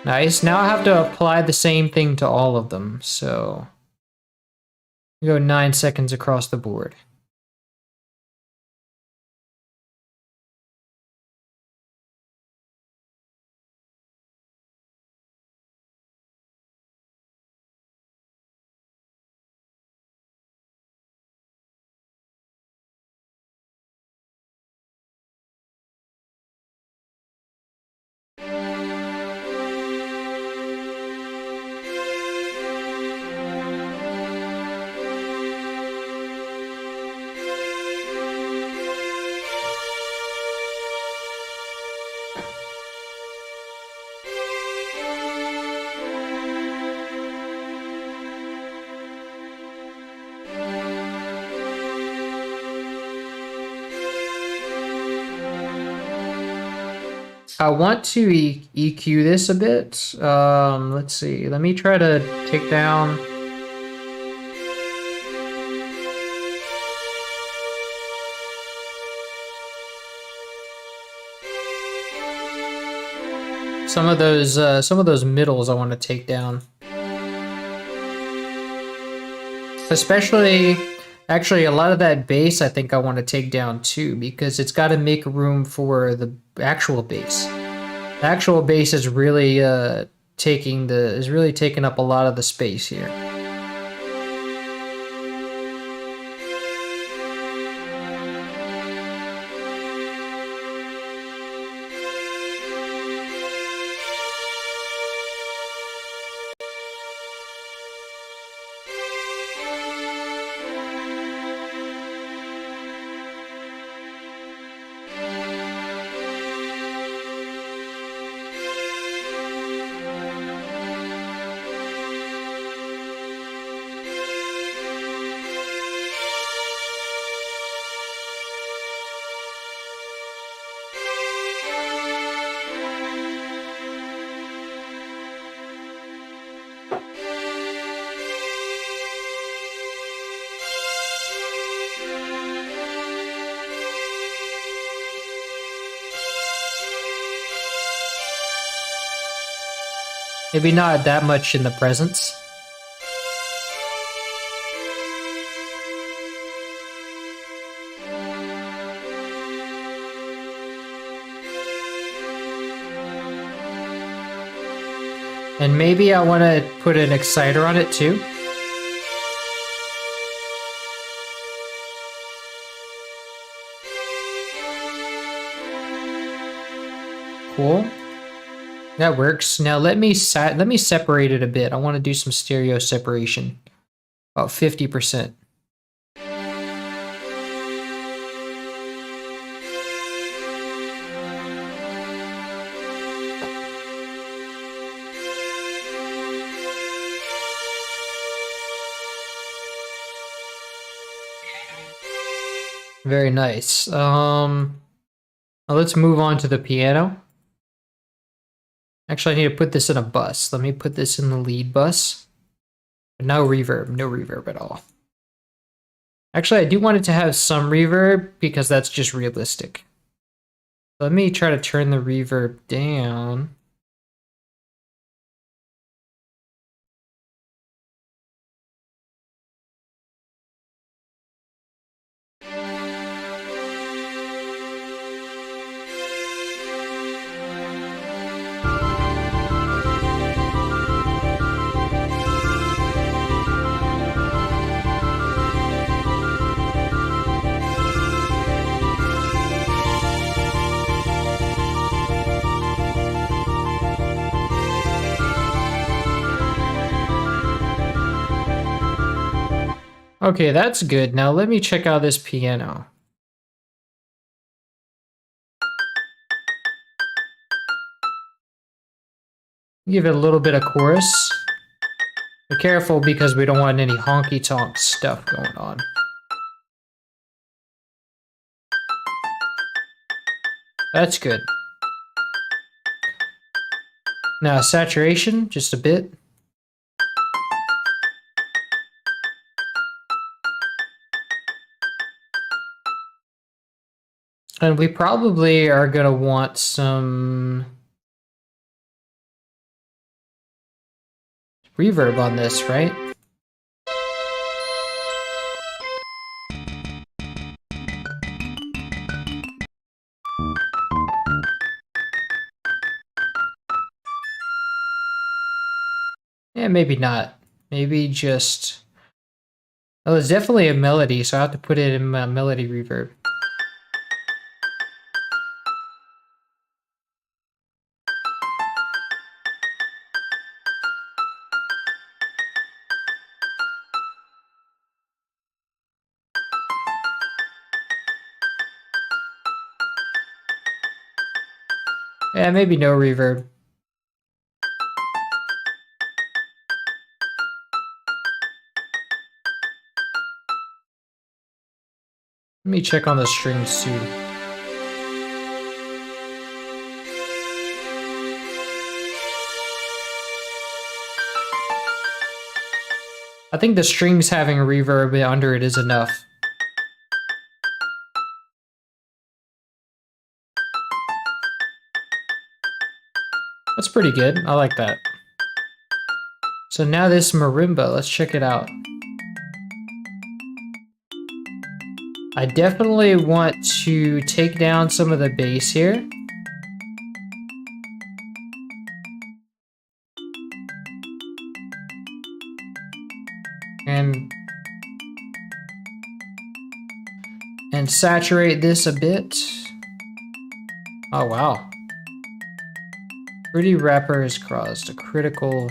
Nice. Now I have to apply the same thing to all of them. So go 9 seconds across the board. I want to EQ this a bit. Let's see. Let me try to take down. Some of those middles I want to take down. Especially, actually, a lot of that bass I think I want to take down too, because it's got to make room for the actual bass. The actual bass is really taking up a lot of the space here. Maybe not that much in the presence. And maybe I want to put an exciter on it too. Cool. That works. Now let me separate it a bit. I want to do some stereo separation. About 50%. Very nice. Now let's move on to the piano. Actually, I need to put this in a bus. Let me put this in the lead bus. But no reverb at all. Actually, I do want it to have some reverb because that's just realistic. Let me try to turn the reverb down. Okay, that's good. Now let me check out this piano. Give it a little bit of chorus. Be careful because we don't want any honky-tonk stuff going on. That's good. Now saturation, just a bit. And we probably are gonna want some reverb on this, right? Yeah, maybe not. Maybe just... Oh, there's definitely a melody, so I have to put it in my melody reverb. Yeah, maybe no reverb. Let me check on the strings too. I think the strings having a reverb under it is enough. That's pretty good. I like that. So now this marimba, let's check it out. I definitely want to take down some of the bass here. And saturate this a bit. Oh wow. Pretty Rapper has caused a critical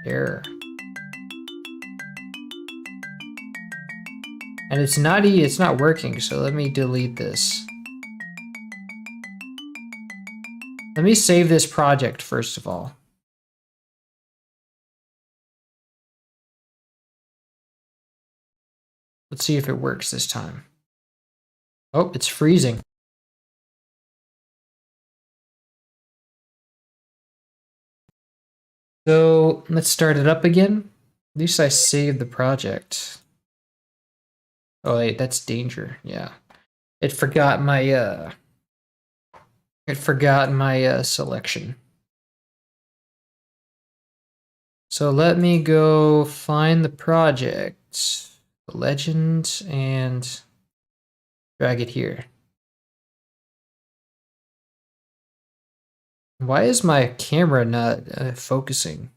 error. And it's not working, so let me delete this. Let me save this project first of all. Let's see if it works this time. Oh, it's freezing. So let's start it up again. At least I saved the project. Oh wait, that's danger. Yeah. It forgot my selection. So let me go find the project, the legend, and drag it here. Why is my camera not focusing?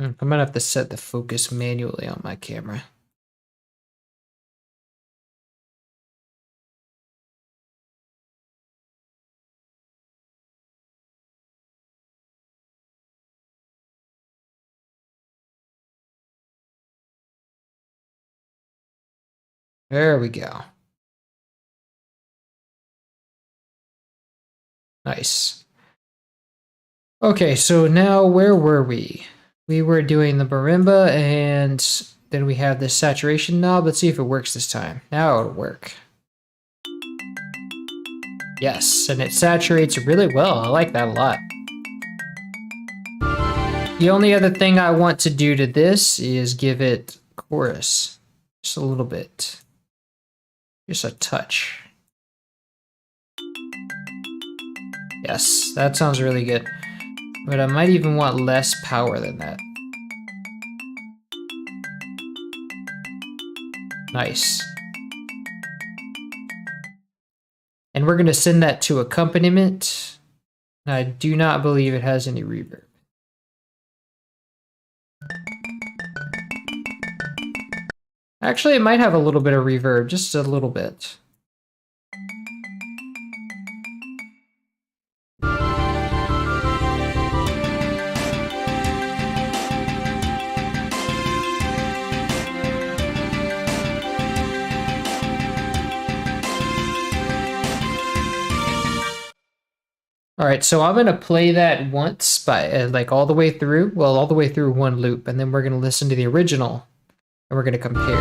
I'm gonna have to set the focus manually on my camera. There we go. Nice. Okay, so now where were we? We were doing the marimba, and then we have this saturation knob. Let's see if it works this time. Now it'll work. Yes, and it saturates really well. I like that a lot. The only other thing I want to do to this is give it chorus. Just a little bit. Just a touch. Yes, that sounds really good. But I might even want less power than that. Nice. And we're going to send that to accompaniment. I do not believe it has any reverb. Actually, it might have a little bit of reverb, just a little bit. All right, so I'm gonna play that once by like all the way through, well, all the way through one loop, and then we're gonna listen to the original and we're gonna compare.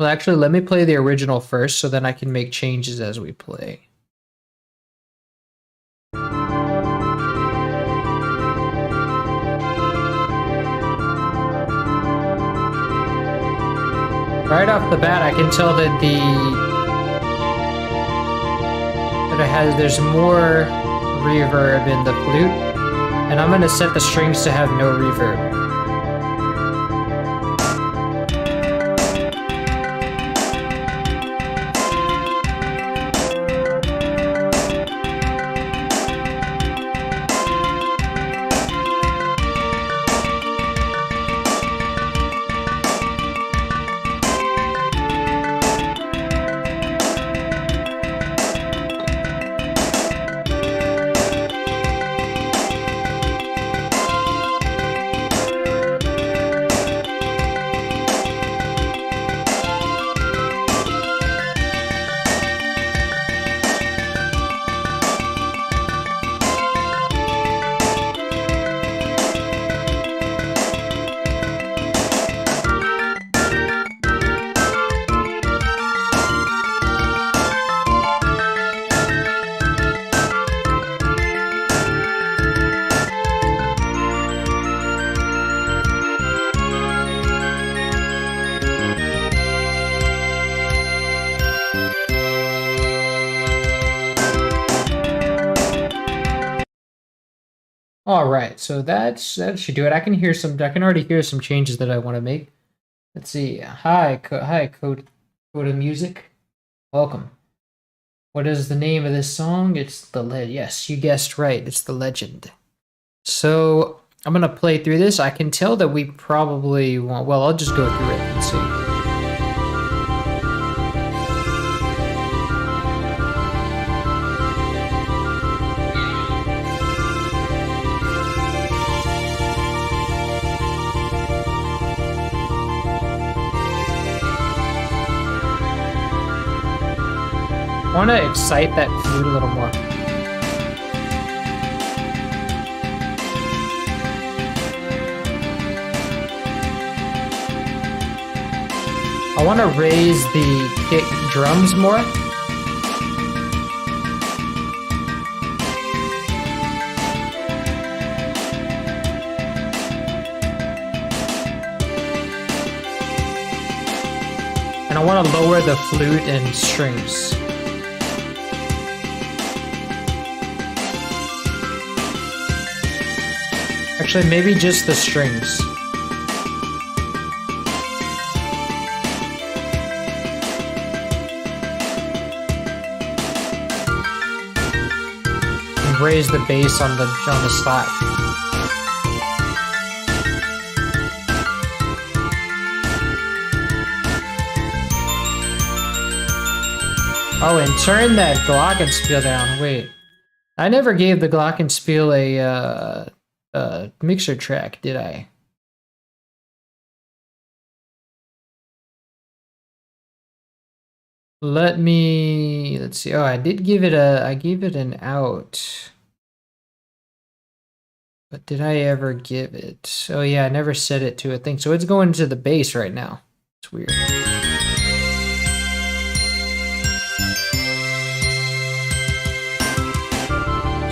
Well, actually, let me play the original first so then I can make changes as we play. Right off the bat, I can tell that there's more reverb in the flute, and I'm gonna set the strings to have no reverb. All right, so that should do it. I can already hear some changes that I want to make. Let's see. Hi, Coda Music. Welcome. What is the name of this song? It's yes, you guessed right. It's The Legend. So I'm gonna play through this. I can tell that we probably want. Well, I'll just go through it and see. I want to excite that flute a little more. I want to raise the kick drums more. And I want to lower the flute and strings. Actually, maybe just the strings. And raise the bass on the slap. Oh, and turn that Glockenspiel down. Wait, I never gave the Glockenspiel a mixer track, did I? Let's see. Oh, I gave it an out. But did I ever give it? Oh yeah, I never set it to a thing. So it's going to the bass right now. It's weird.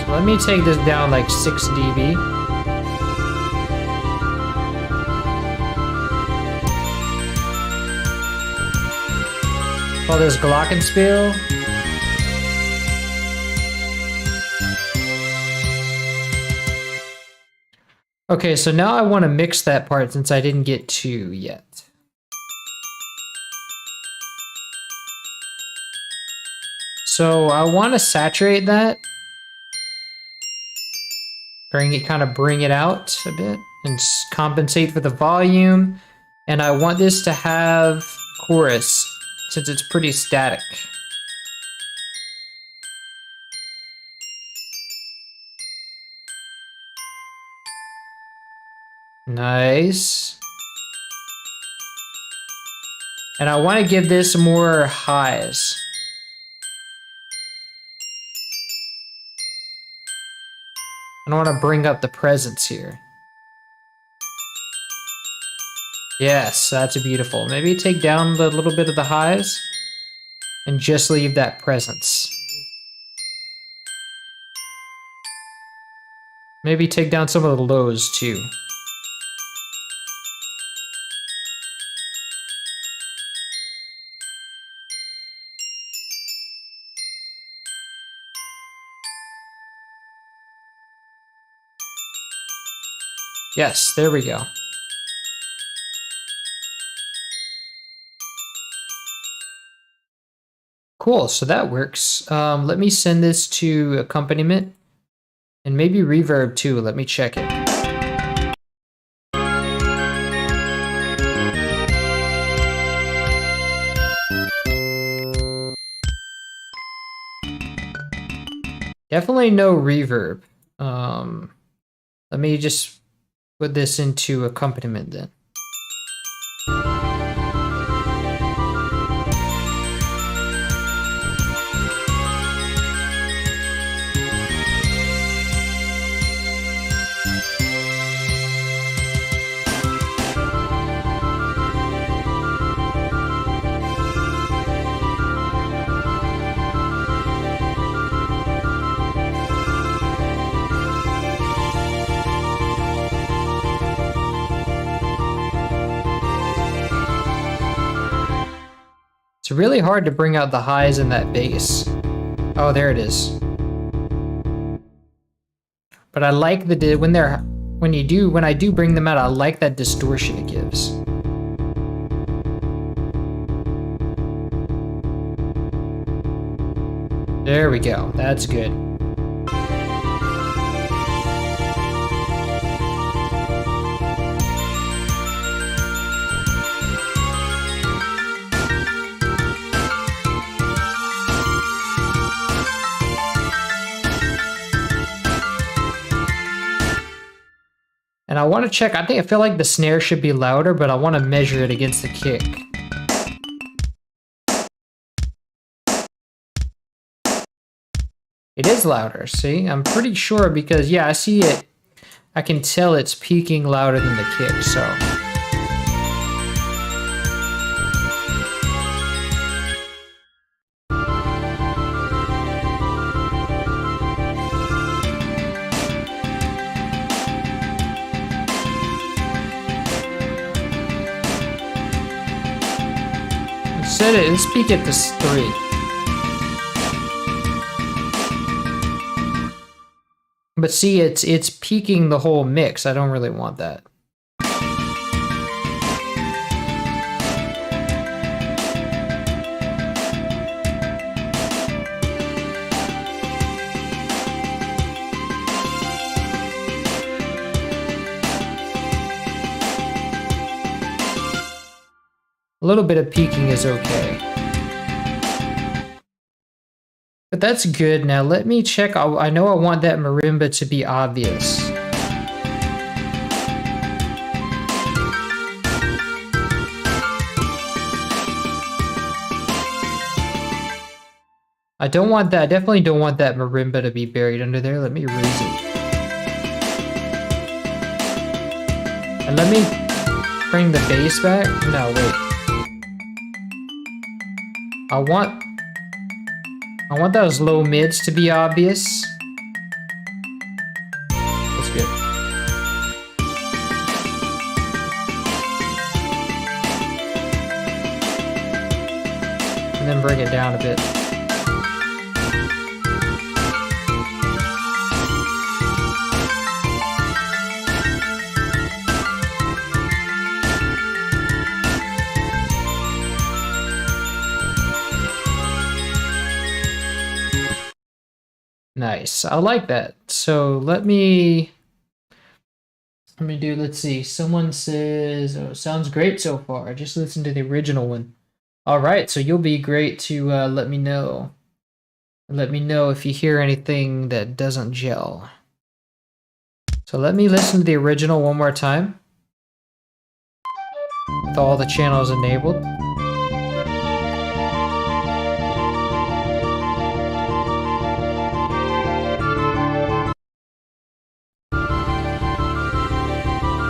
So let me take this down like 6 dB. Call this Glockenspiel. Okay, so now I want to mix that part since I didn't get to yet. So I want to saturate that. Bring it out a bit and compensate for the volume. And I want this to have chorus since it's pretty static. Nice. And I want to give this more highs. I want to bring up the presence here. Yes, that's beautiful. Maybe take down the little bit of the highs and just leave that presence. Maybe take down some of the lows too. Yes, there we go. Cool, so that works. Let me send this to accompaniment and maybe reverb too. Let me check it. Definitely no reverb. Let me just put this into accompaniment then. It's really hard to bring out the highs in that bass. Oh, there it is. But I like the when I do bring them out, I like that distortion it gives. There we go. That's good. And I want to check, I feel like the snare should be louder, but I want to measure it against the kick. It is louder, see? I'm pretty sure because, yeah, I see it. I can tell it's peaking louder than the kick, so. Let's peak it to 3. But see, it's peaking the whole mix. I don't really want that. A little bit of peaking is okay. But that's good. Now let me check. I know I want that marimba to be obvious. I don't want that. I definitely don't want that marimba to be buried under there. Let me raise it. And let me bring the bass back. No, wait. I want those low mids to be obvious. That's good. And then bring it down a bit. Nice. I like that. So let me do, let's see. Someone says, oh, sounds great so far. Just listen to the original one. All right. So you'll be great to let me know. Let me know if you hear anything that doesn't gel. So let me listen to the original one more time. With all the channels enabled.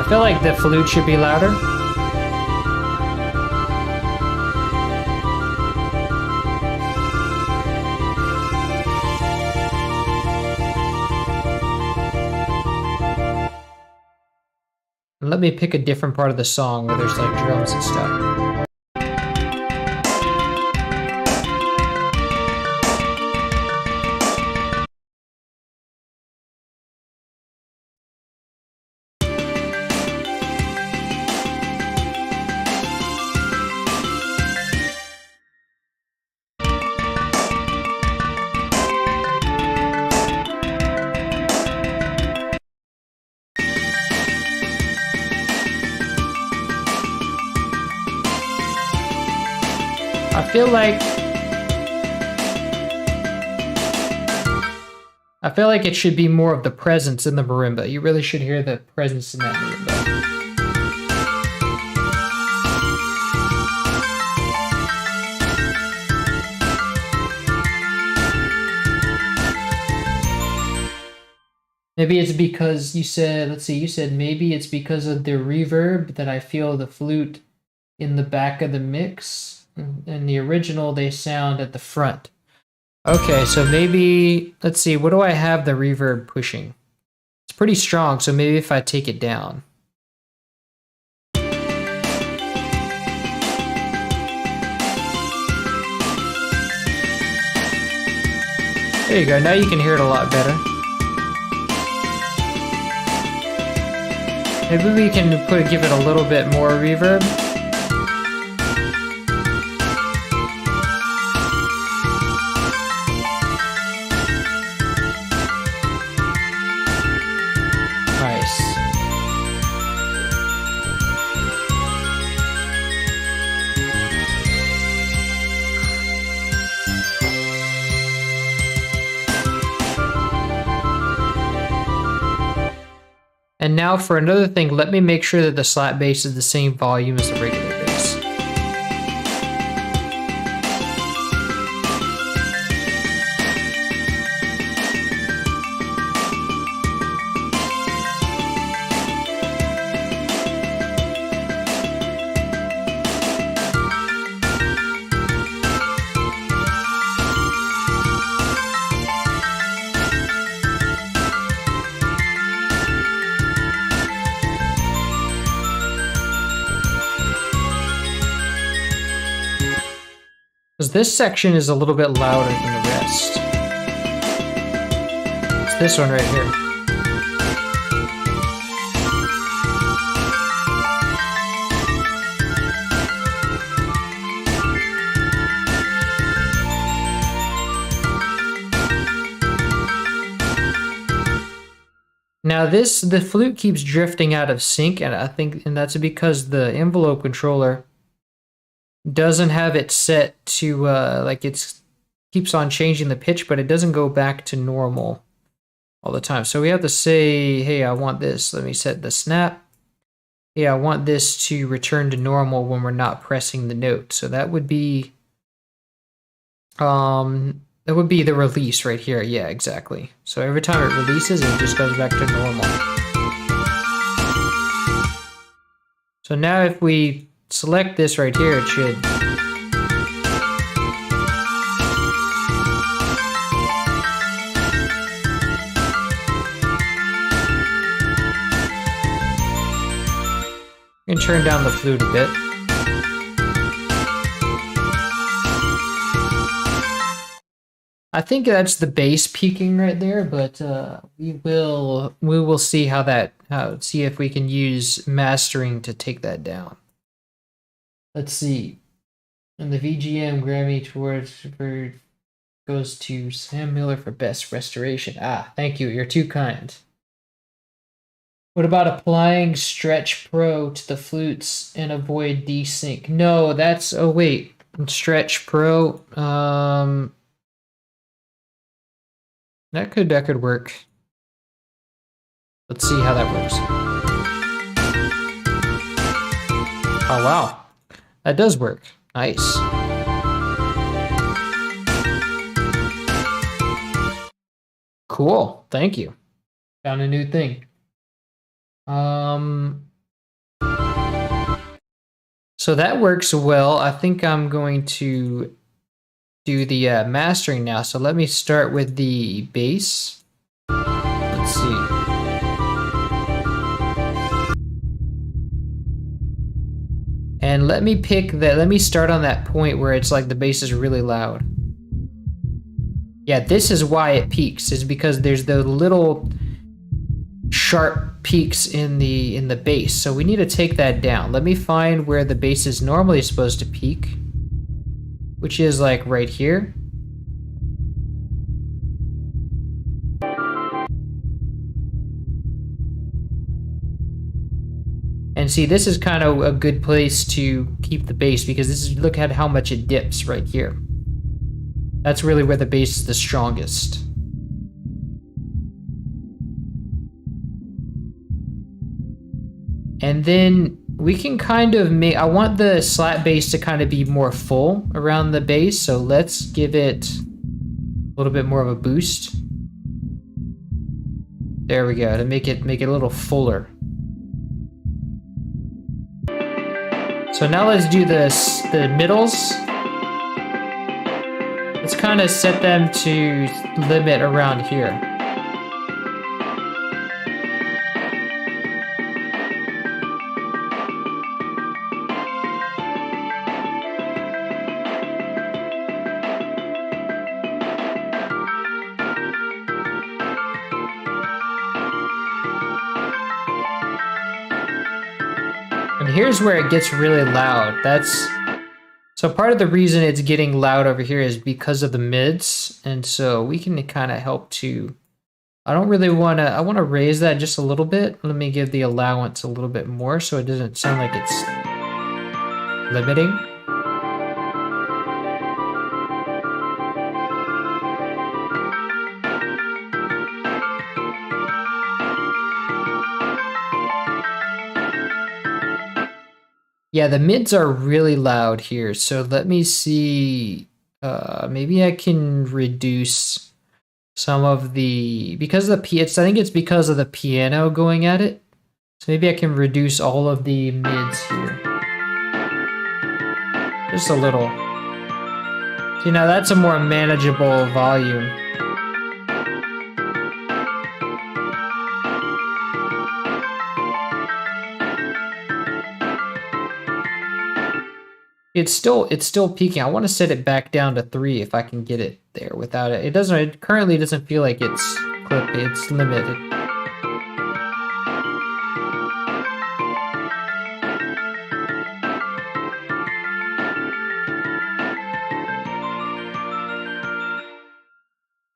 feel like the flute should be louder. Let me pick a different part of the song where there's like drums and stuff. I feel like it should be more of the presence in the marimba. You really should hear the presence in that marimba. Maybe it's because you said, let's see, you said maybe it's because of the reverb that I feel the flute in the back of the mix. In the original, they sound at the front. Okay, so maybe, let's see, what do I have the reverb pushing? It's pretty strong, so maybe if I take it down. There you go, now you can hear it a lot better. Maybe we can give it a little bit more reverb. And now for another thing, let me make sure that the slap bass is the same volume as the regular bass. Because this section is a little bit louder than the rest. It's this one right here. Now the flute keeps drifting out of sync, and I think that's because the envelope controller doesn't have it set to like keeps on changing the pitch, but it doesn't go back to normal all the time. So we have to say, hey, I want this. Let me set the snap. Yeah, I want this to return to normal when we're not pressing the note. So that would be the release right here. Yeah, exactly. So every time it releases, it just goes back to normal. So now if we select this right here, it should. You can turn down the flute a bit. I think that's the bass peaking right there, but we will see see if we can use mastering to take that down. Let's see. And the VGM Grammy towards goes to Sam Miller for best restoration. Ah, thank you. You're too kind. What about applying Stretch Pro to the flutes and avoid desync? No, that's, oh wait, Stretch Pro. That could work. Let's see how that works. Oh wow. That does work. Nice. Cool. Thank you. Found a new thing. So that works well. I think I'm going to do the mastering now. So let me start with the bass. Let's see. And let me pick that. Let me start on that point where it's like the bass is really loud. Yeah, this is why it peaks, is because there's the little sharp peaks in the bass. So we need to take that down. Let me find where the bass is normally supposed to peak, which is like right here. And see, this is kind of a good place to keep the bass, because this is, look at how much it dips right here. That's really where the bass is the strongest. And then we can kind of make, I want the slap bass to kind of be more full around the bass, so let's give it a little bit more of a boost. There we go, to make it a little fuller. So now let's do this, the middles. Let's kind of set them to limit around here. And here's where it gets really loud. So part of the reason it's getting loud over here is because of the mids, and so we can kind of help to, I don't really want to, I want to raise that just a little bit. Let me give the allowance a little bit more so it doesn't sound like it's limiting. Yeah, the mids are really loud here, so let me see, maybe I can reduce some of the, because of the, I think it's because of the piano going at it, so maybe I can reduce all of the mids here. Just a little. See, now that's a more manageable volume. It's still peaking. I want to set it back down to 3 if I can get it there without it. It currently doesn't feel like it's clipped. It's limited.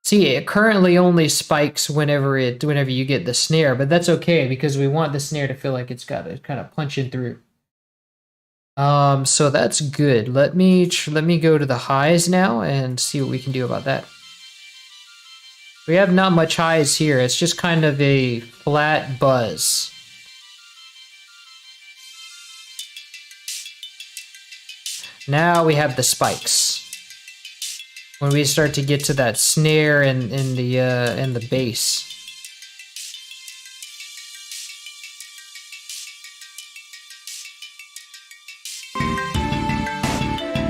See, it currently only spikes whenever you get the snare, but that's okay because we want the snare to feel like it's got to kind of punch in through. So that's good. Let me go to the highs now and see what we can do about that. We have not much highs here. It's just kind of a flat buzz. Now we have the spikes. When we start to get to that snare and the bass.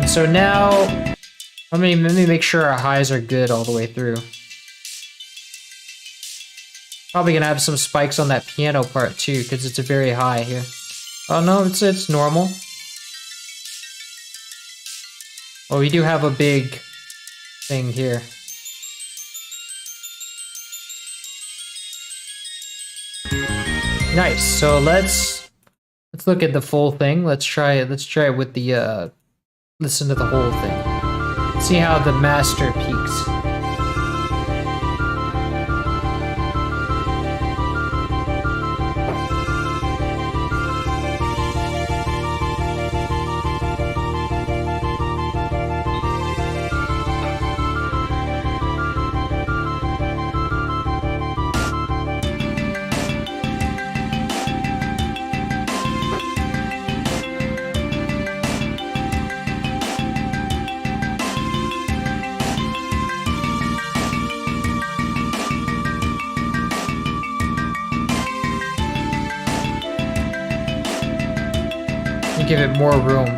So now, let me make sure our highs are good all the way through. Probably gonna have some spikes on that piano part too, because it's a very high here. Oh no, it's normal. Oh, we do have a big thing here. Nice. So let's look at the full thing. Let's try it with the listen to the whole thing. See how the master peaks. give it more room.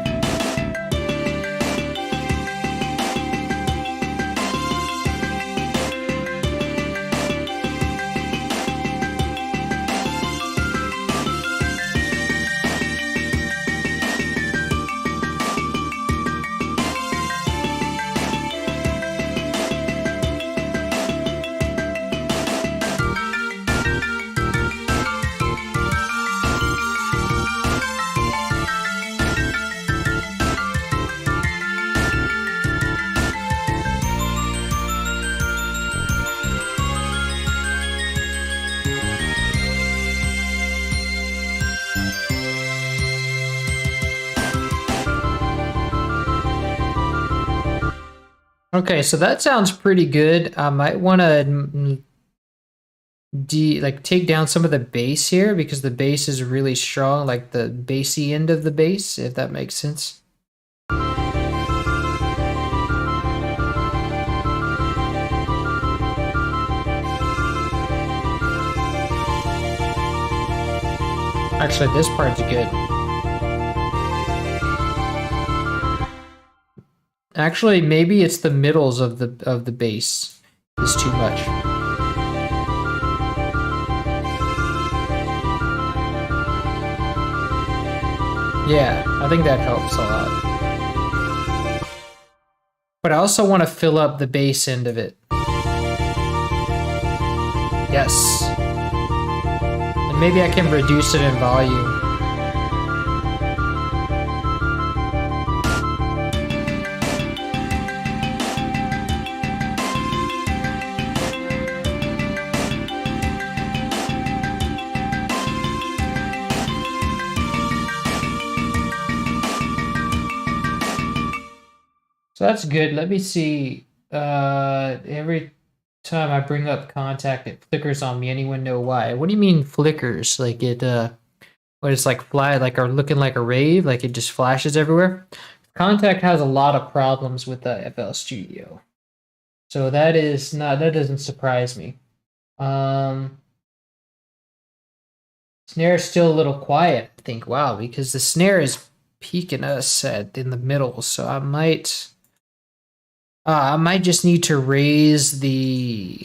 Okay, so that sounds pretty good. I might want to take down some of the bass here because the bass is really strong, like the bassy end of the bass, if that makes sense. Actually, this part's good. Actually, maybe it's the middles of the bass is too much. Yeah, I think that helps a lot. But I also want to fill up the bass end of it. Yes. And maybe I can reduce it in volume. So that's good. Let me see. Every time I bring up contact, it flickers on me. Anyone know why? What do you mean flickers? Like it, what it's like fly, like or looking like a rave, like it just flashes everywhere? Contact has a lot of problems with the FL Studio. So that doesn't surprise me. Snare is still a little quiet, I think. Wow, because the snare is peaking us in the middle, so I might just need to raise it,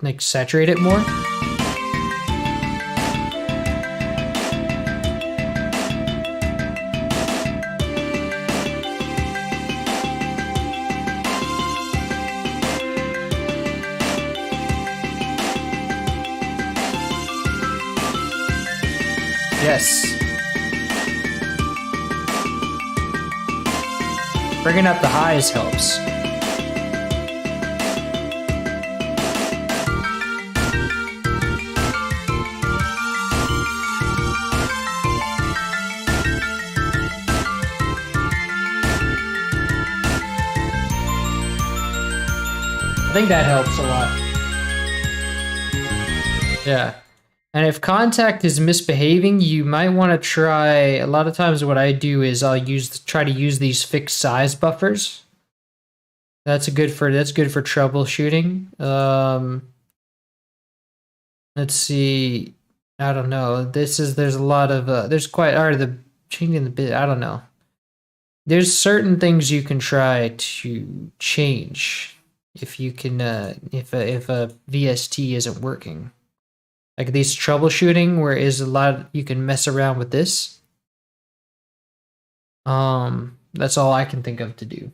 like saturate it more. Yes. Bringing up the highs helps. I think that helps a lot. Yeah. And if contact is misbehaving, you might want to try, a lot of times what I do is I'll try to use these fixed size buffers. That's good for troubleshooting. Let's see. I don't know. There's a lot of changing the bit. I don't know. There's certain things you can try to change if you can if a VST isn't working. Like these troubleshooting, where is a lot you can mess around with this. That's all I can think of to do.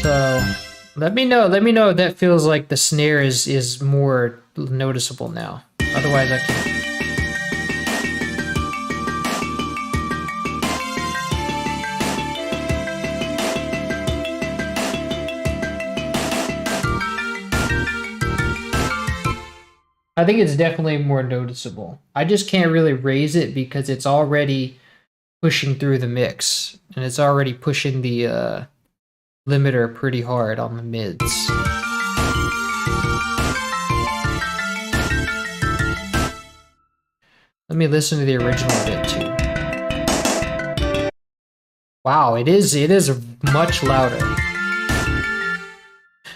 So let me know if that feels like the snare is more noticeable now. Otherwise I can't. I think it's definitely more noticeable. I just can't really raise it because it's already pushing through the mix, and it's already pushing the limiter pretty hard on the mids. Let me listen to the original bit too. Wow, it is much louder.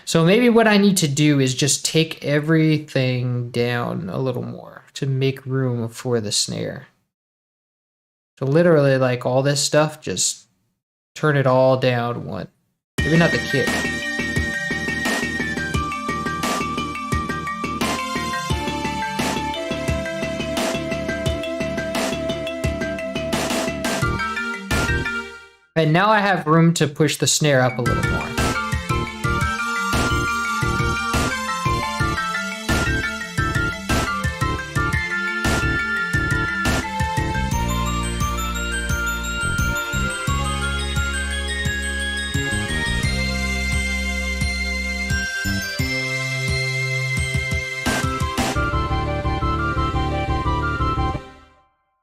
So maybe what I need to do is just take everything down a little more to make room for the snare. So literally, like, all this stuff, just turn it all down one. Maybe not the kick. And now I have room to push the snare up a little more.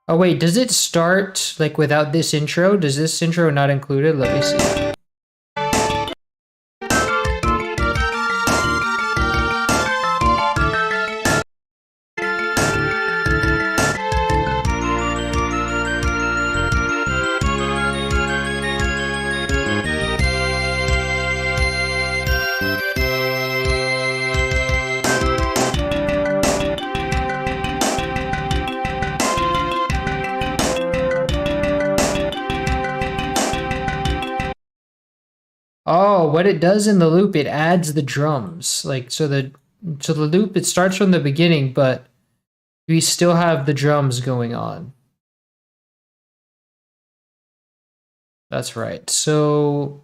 Oh wait, does it start like without this intro? Does this intro not include it? Let me see. Oh, what it does in the loop, it adds the drums. Like, so the loop, it starts from the beginning, but we still have the drums going on. That's right. So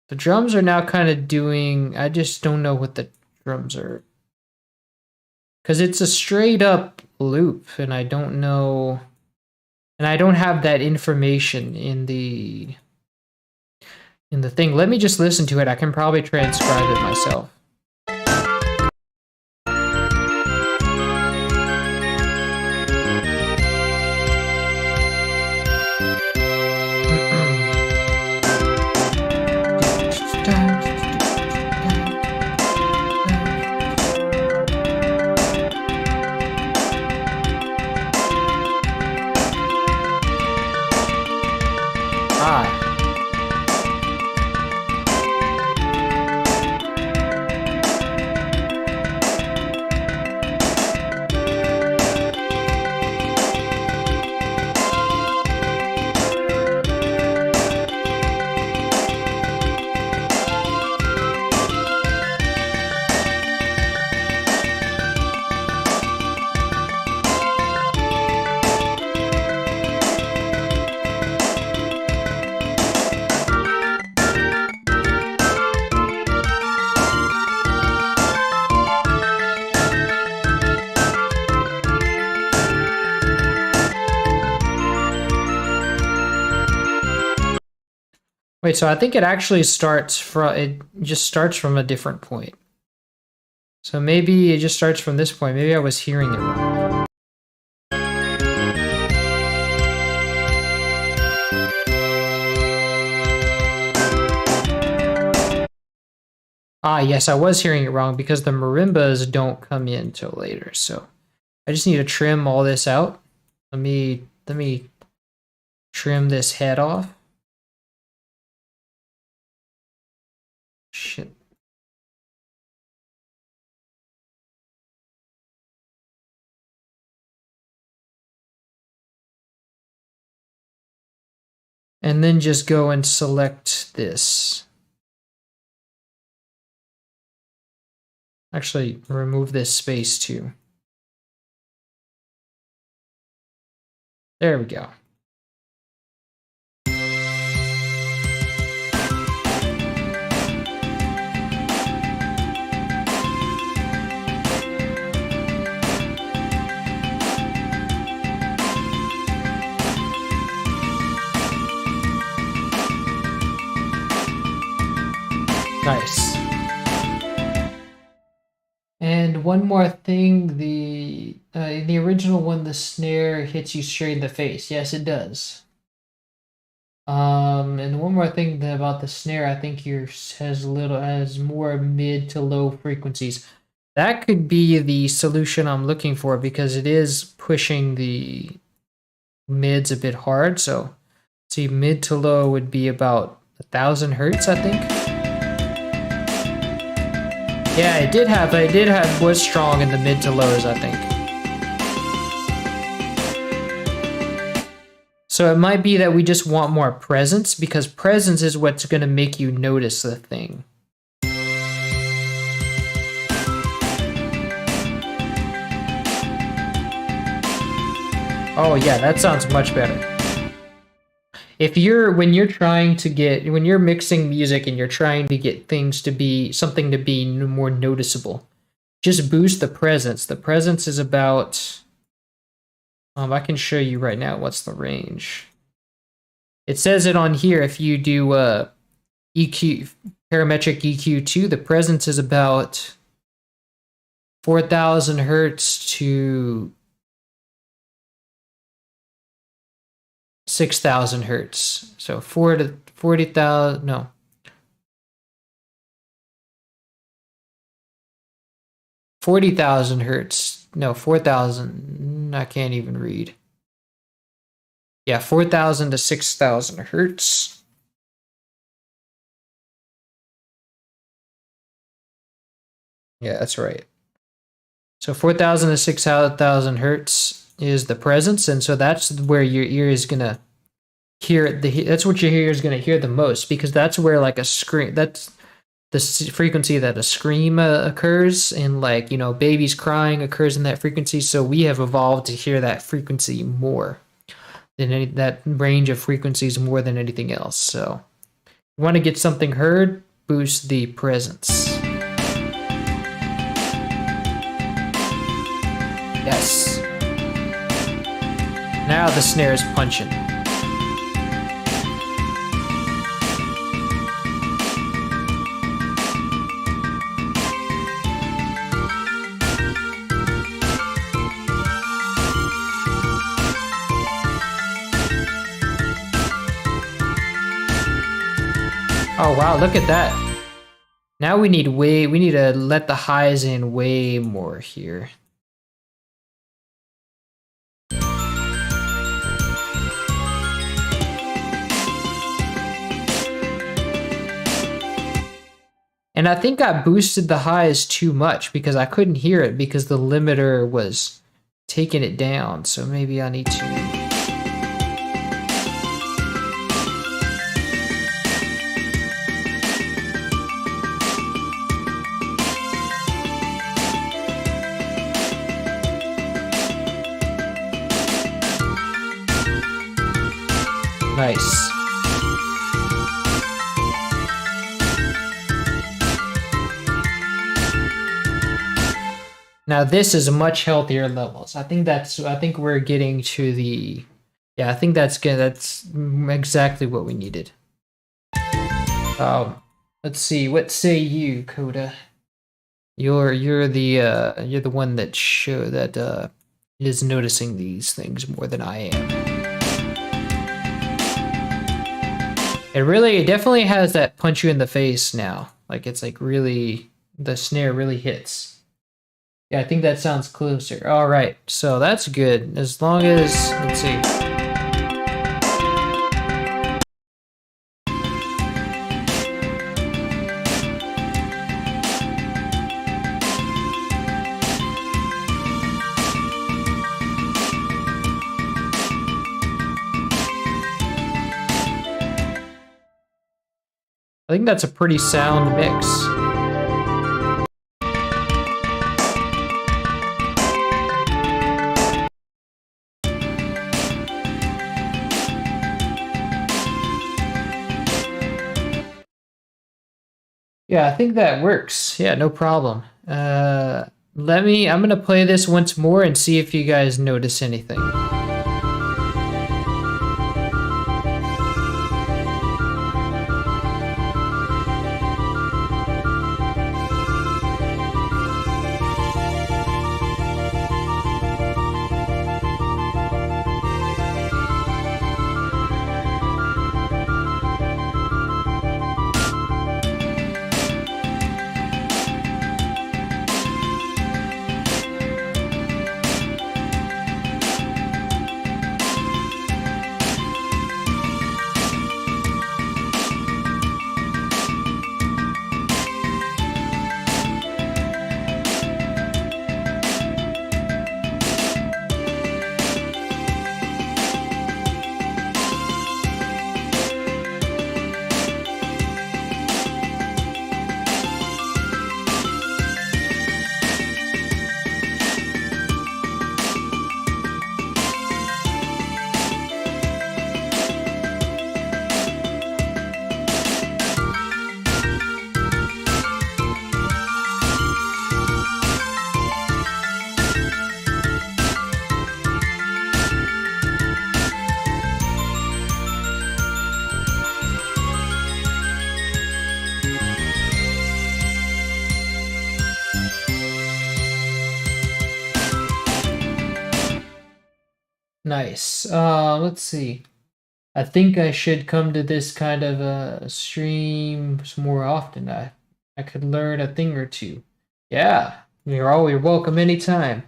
the drums are now kind of doing, I just don't know what the drums are. Because it's a straight up loop, and I don't know, and I don't have that information in the thing. Let me just listen to it. I can probably transcribe it myself. Wait, so I think it actually starts from, it just starts from a different point. So maybe it just starts from this point. Maybe I was hearing it wrong. Ah, yes, I was hearing it wrong because the marimbas don't come in till later. So I just need to trim all this out. Let me trim this head off. Shit. And then just go and select this. Actually, remove this space too. There we go. Nice. And one more thing, in the original one, the snare hits you straight in the face. Yes, it does. And one more thing about the snare, I think yours has more mid to low frequencies. That could be the solution I'm looking for because it is pushing the mids a bit hard. So, see, mid to low would be about 1,000 hertz, I think. Yeah, was strong in the mid to lows, I think. So it might be that we just want more presence, because presence is what's going to make you notice the thing. Oh yeah, that sounds much better. When you're mixing music and you're trying to get things to be something to be more noticeable, just boost the presence. The presence is about, I can show you right now what's the range. It says it on here. If you do EQ, parametric EQ2, the presence is about 4,000 hertz to 6,000 hertz. So 40,000, no. 40,000 hertz. No, 4,000. I can't even read. Yeah, 4,000 to 6,000 hertz. Yeah, that's right. So 4,000 to 6,000 hertz is the presence, and so that's where your ear is gonna hear that's what your ear is gonna hear the most, because that's where like a scream, that's the frequency that a scream occurs, and like, you know, babies crying occurs in that frequency. So we have evolved to hear that frequency more than that range of frequencies more than anything else. So you want to get something heard, boost the presence. Yes. Now the snare is punching. Oh wow, look at that. Now we need to let the highs in way more here. And I think I boosted the highs too much because I couldn't hear it because the limiter was taking it down. So maybe I need to... Nice. Now this is much healthier levels. I think we're getting to the, yeah, I think that's good. That's exactly what we needed. Let's see. What say you, Coda? You're the one that is noticing these things more than I am. It definitely has that punch you in the face now. Like it's like really, the snare really hits. Yeah, I think that sounds closer. All right, so that's good. As long as, let's see. I think that's a pretty sound mix. Yeah, I think that works. Yeah, no problem. I'm gonna play this once more and see if you guys notice anything. Nice. Let's see. I think I should come to this kind of stream more often. I could learn a thing or two. Yeah, you're welcome anytime.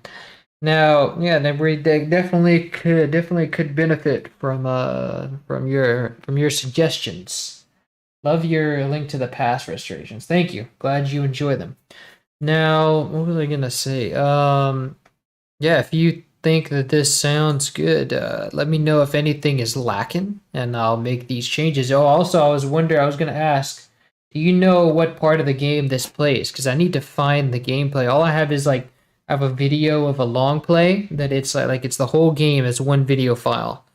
Now, yeah, then we definitely could benefit from your suggestions. Love your link to the past restorations. Thank you. Glad you enjoy them. Now, what was I gonna say? Yeah, if you think that this sounds good, let me know if anything is lacking, and I'll make these changes. Oh, also, I was gonna ask, do you know what part of the game this plays? Because I need to find the gameplay. All I have is like, I have a video of a long play that it's like it's the whole game as one video file,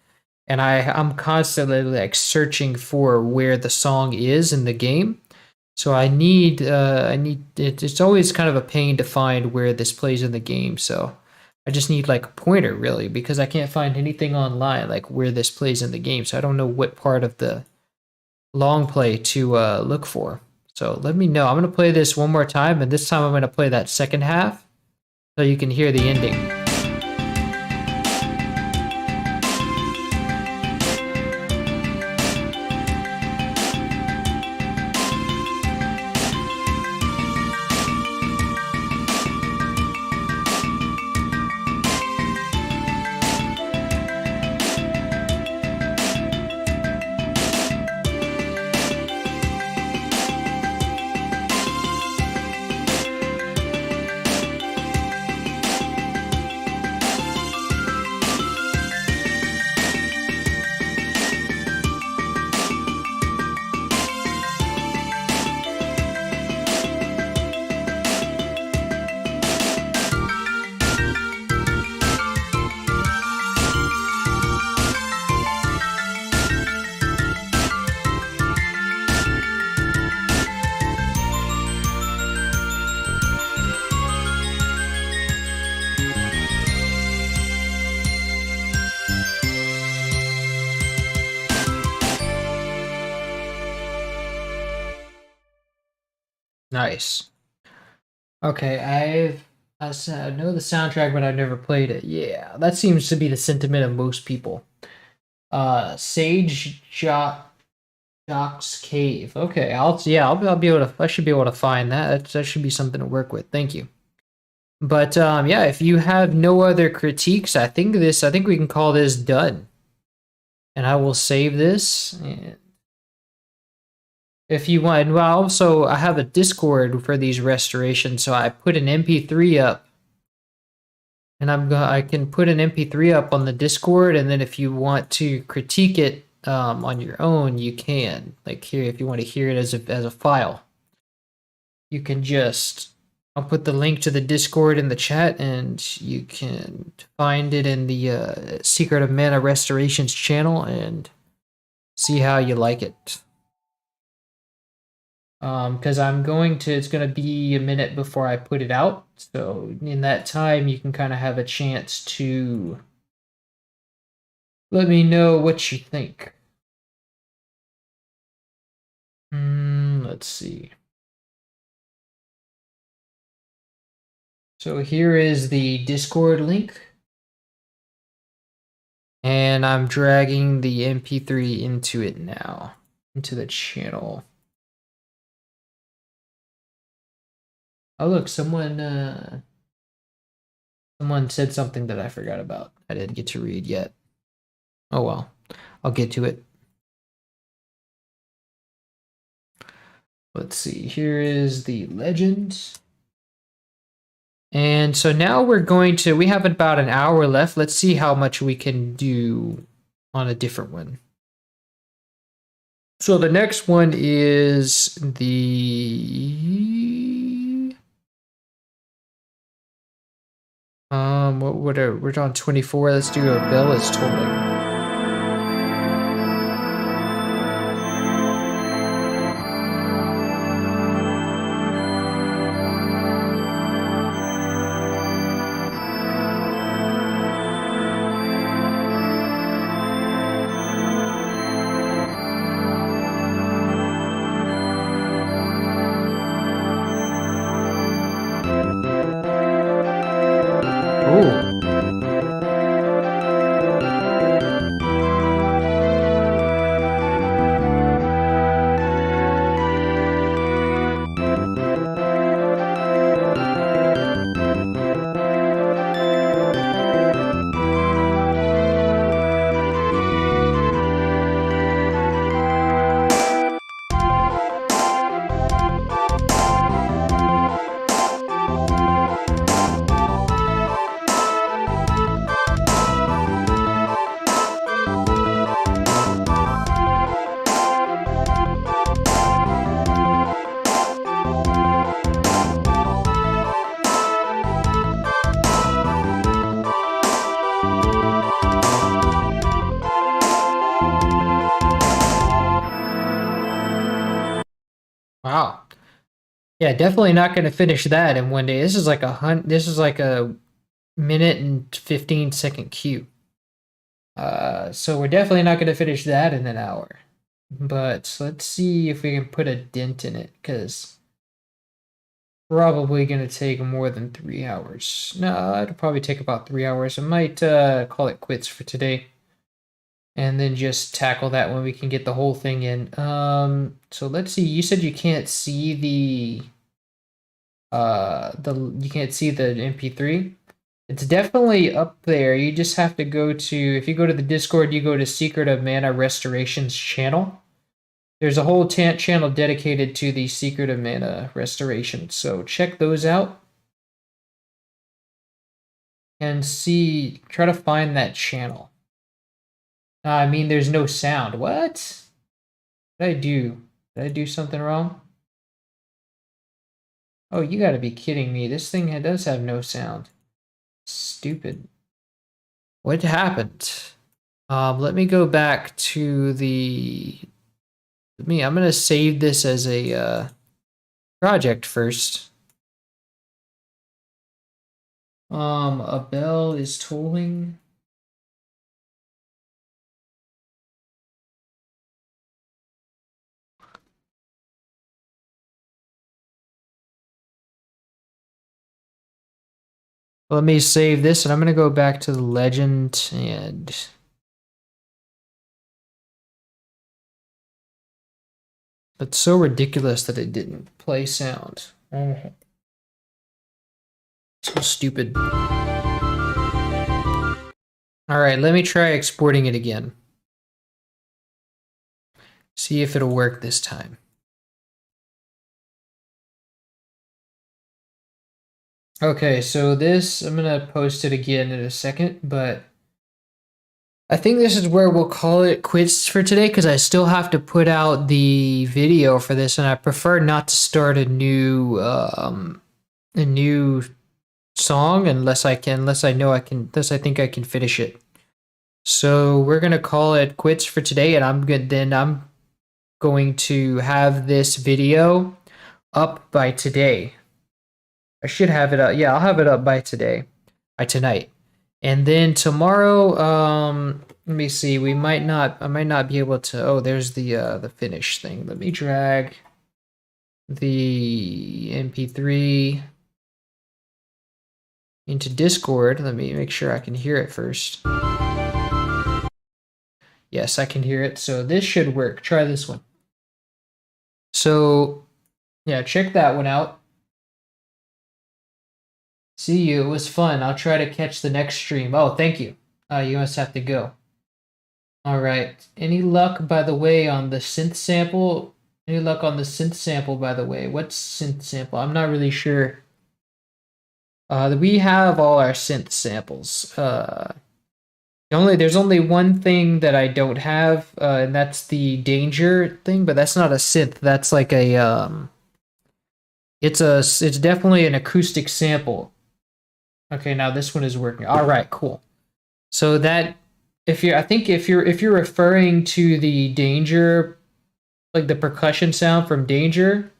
and I'm constantly like searching for where the song is in the game. So it's always kind of a pain to find where this plays in the game. So I just need like a pointer really because I can't find anything online like where this plays in the game. So I don't know what part of the long play to look for. So let me know. I'm gonna play this one more time, and this time I'm gonna play that second half so you can hear the ending. Nice. Okay, I know the soundtrack, but I've never played it. Yeah, that seems to be the sentiment of most people. Sage Jock's Cave. Okay, I'll be able to. I should be able to find that. That should be something to work with. Thank you. But yeah, if you have no other critiques, I think we can call this done. And I will save this. And if you want, well, also I have a Discord for these restorations, so I put an MP3 up, and I can put an MP3 up on the Discord, and then if you want to critique it on your own, you can. Like here, if you want to hear it as a file, you can just. I'll put the link to the Discord in the chat, and you can find it in the Secret of Mana Restorations channel and see how you like it. Because it's gonna be a minute before I put it out, so in that time you can kind of have a chance to let me know what you think. Let's see. So here is the Discord link, and I'm dragging the MP3 into it now, into the channel. Oh look, someone said something that I forgot about. I didn't get to read yet. Oh well, I'll get to it. Let's see, here is the legend. And so now we have about an hour left. Let's see how much we can do on a different one. So the next one is the we're on 24. Let's do a bell is tolling. Wow. Yeah, definitely not going to finish that in one day. This is like this is like a minute and 15-second cue. So we're definitely not going to finish that in an hour. But let's see if we can put a dent in it, because probably going to take more than 3 hours. No, it'll probably take about 3 hours. I might call it quits for today, and then just tackle that when we can get the whole thing in. So let's see. You said you can't see you can't see the MP3. It's definitely up there. You just have to go to, if you go to the Discord, you go to Secret of Mana Restorations channel. There's a whole channel dedicated to the Secret of Mana Restoration. So check those out and see, try to find that channel. I mean, there's no sound. What? What did I do? Did I do something wrong? Oh, you gotta be kidding me. This thing does have no sound. Stupid. What happened? Let me go back to the... I'm gonna save this as a project first. A bell is tolling. Let me save this, and I'm gonna go back to the legend, and it's so ridiculous that it didn't play sound. Oh. So stupid. Alright, let me try exporting it again. See if it'll work this time. Okay, so this, I'm gonna post it again in a second, but I think this is where we'll call it quits for today, because I still have to put out the video for this, and I prefer not to start a new song unless I think I can finish it. So we're gonna call it quits for today, and I'm going to have this video up by today. I should have it up. Yeah, I'll have it up by tonight. And then tomorrow, let me see. I might not be able to. Oh, there's the finish thing. Let me drag the MP3 into Discord. Let me make sure I can hear it first. Yes, I can hear it. So this should work. Try this one. So, yeah, check that one out. See you. It was fun. I'll try to catch the next stream. Oh, thank you. You must have to go. All right. Any luck, by the way, on the synth sample? Any luck on the synth sample, by the way? What's synth sample? I'm not really sure. We have all our synth samples. There's only one thing that I don't have, and that's the danger thing, but that's not a synth. That's like a it's definitely an acoustic sample. Okay, now this one is working. All right, cool. So that if you're referring to the danger, like the percussion sound from Danger,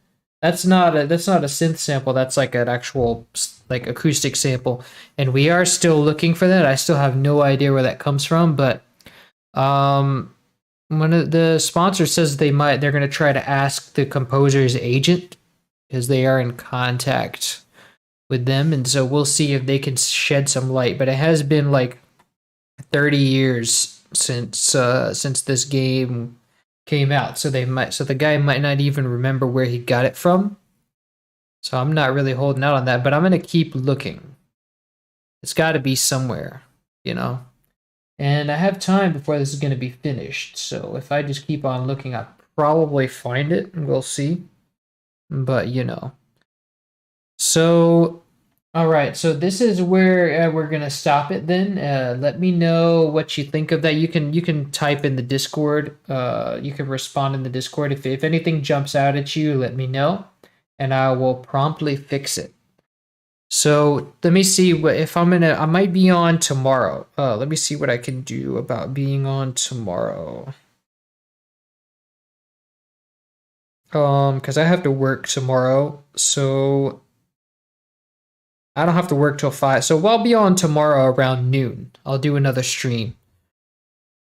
that's not a synth sample. That's like an actual like acoustic sample, and we are still looking for that. I still have no idea where that comes from, but one of the sponsors says they're going to try to ask the composer's agent, because they are in contact with them, and so we'll see if they can shed some light. But it has been like 30 years since this game came out, so the guy might not even remember where he got it from. So I'm not really holding out on that, but I'm gonna keep looking. It's got to be somewhere, you know. And I have time before this is gonna be finished, so if I just keep on looking, I'll probably find it, and we'll see. But you know. So, all right. So this is where we're gonna stop it. Then let me know what you think of that. You can type in the Discord. You can respond in the Discord if anything jumps out at you. Let me know, and I will promptly fix it. So let me see if I might be on tomorrow. Let me see what I can do about being on tomorrow. Because I have to work tomorrow, so I don't have to work till 5. So I'll be on tomorrow around noon. I'll do another stream.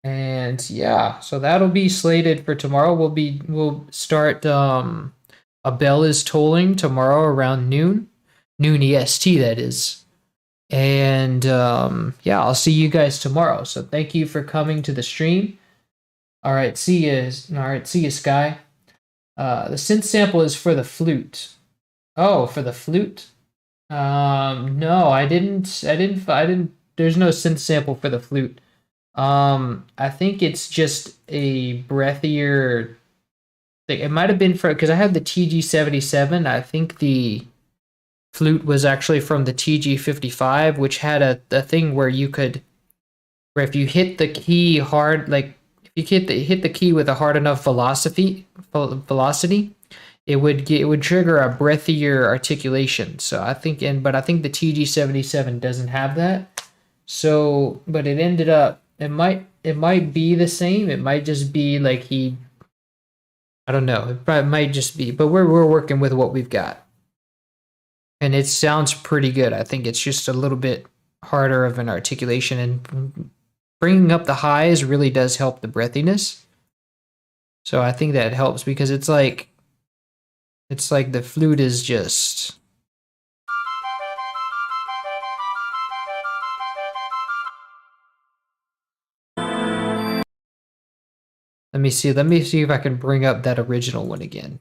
And yeah, so that'll be slated for tomorrow. We'll start A Bell is Tolling tomorrow around noon. Noon EST, that is. And yeah, I'll see you guys tomorrow. So thank you for coming to the stream. All right, see you. All right, see you, Sky. The synth sample is for the flute. Oh, for the flute? No, I didn't. There's no synth sample for the flute. I think it's just a breathier thing. It might have been for, because I have the TG77. I think the flute was actually from the TG55, which had a thing where you could, where if you hit the key hard, like if you hit the key with a hard enough velocity, it would trigger a breathier articulation. So I think, but I think the TG77 doesn't have that. So, but it ended up, it might be the same. It might just be like I don't know. It might just be, but we're working with what we've got, and it sounds pretty good. I think it's just a little bit harder of an articulation, and bringing up the highs really does help the breathiness. So I think that helps, because it's like the flute is just. Let me see if I can bring up that original one again.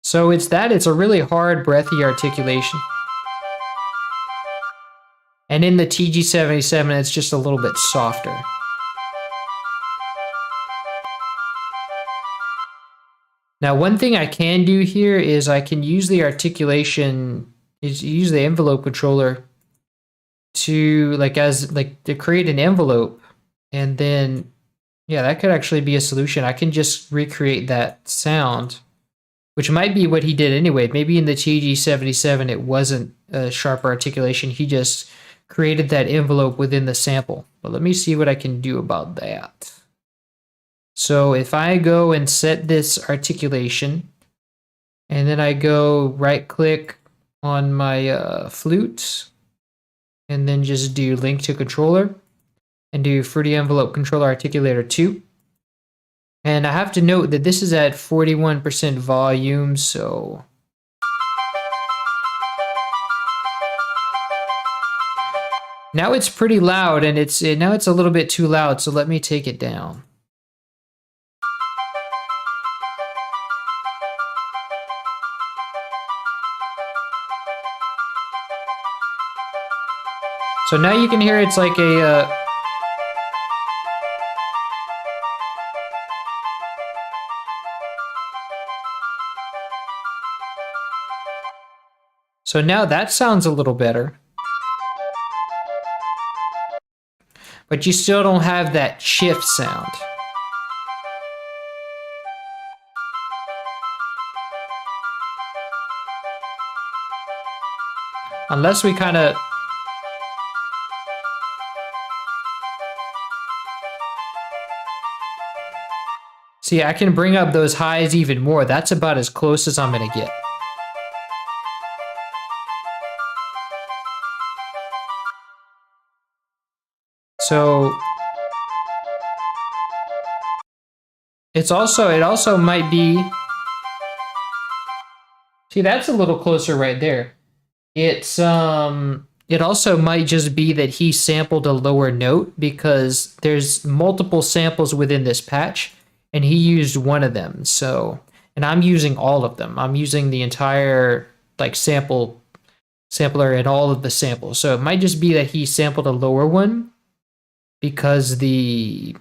So it's a really hard, breathy articulation. And in the TG77, it's just a little bit softer. Now, one thing I can do here is I can use the articulation, use the envelope controller to to create an envelope, and then yeah, that could actually be a solution. I can just recreate that sound, which might be what he did anyway. Maybe in the TG77 it wasn't a sharper articulation. He just created that envelope within the sample. But let me see what I can do about that. So if I go and set this articulation, and then I go right click on my flute, and then just do link to controller, and do Fruity Envelope Controller Articulator 2. And I have to note that this is at 41% volume, so now it's pretty loud, and now it's a little bit too loud, so let me take it down. So now you can hear it's like a so now that sounds a little better. But you still don't have that shift sound. Unless we kind of... See, I can bring up those highs even more. That's about as close as I'm going to get. So it also might be, see, that's a little closer right there. It also might just be that he sampled a lower note, because there's multiple samples within this patch and he used one of them. So, and I'm using all of them. I'm using the entire sampler and all of the samples. So it might just be that he sampled a lower one, because the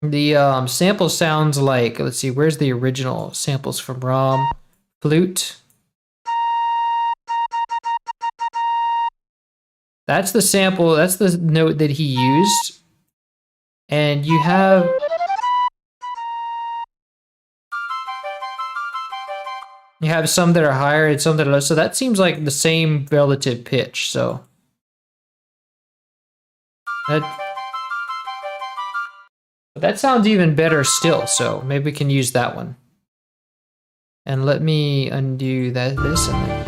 sample sounds like, let's see, where's the original samples from ROM? Flute. That's the sample, that's the note that he used. And you have... You have some that are higher and some that are low. So that seems like the same relative pitch. So that sounds even better still. So maybe we can use that one. And let me undo this and then.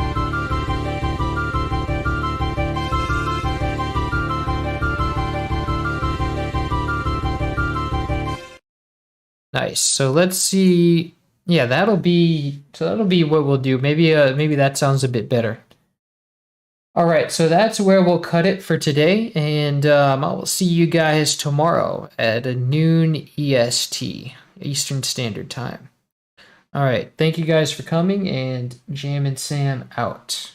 Nice. So let's see. Yeah, that'll be what we'll do. Maybe that sounds a bit better. All right, so that's where we'll cut it for today, and I will see you guys tomorrow at noon EST, Eastern Standard Time. All right, thank you guys for coming, and Jam and Sam out.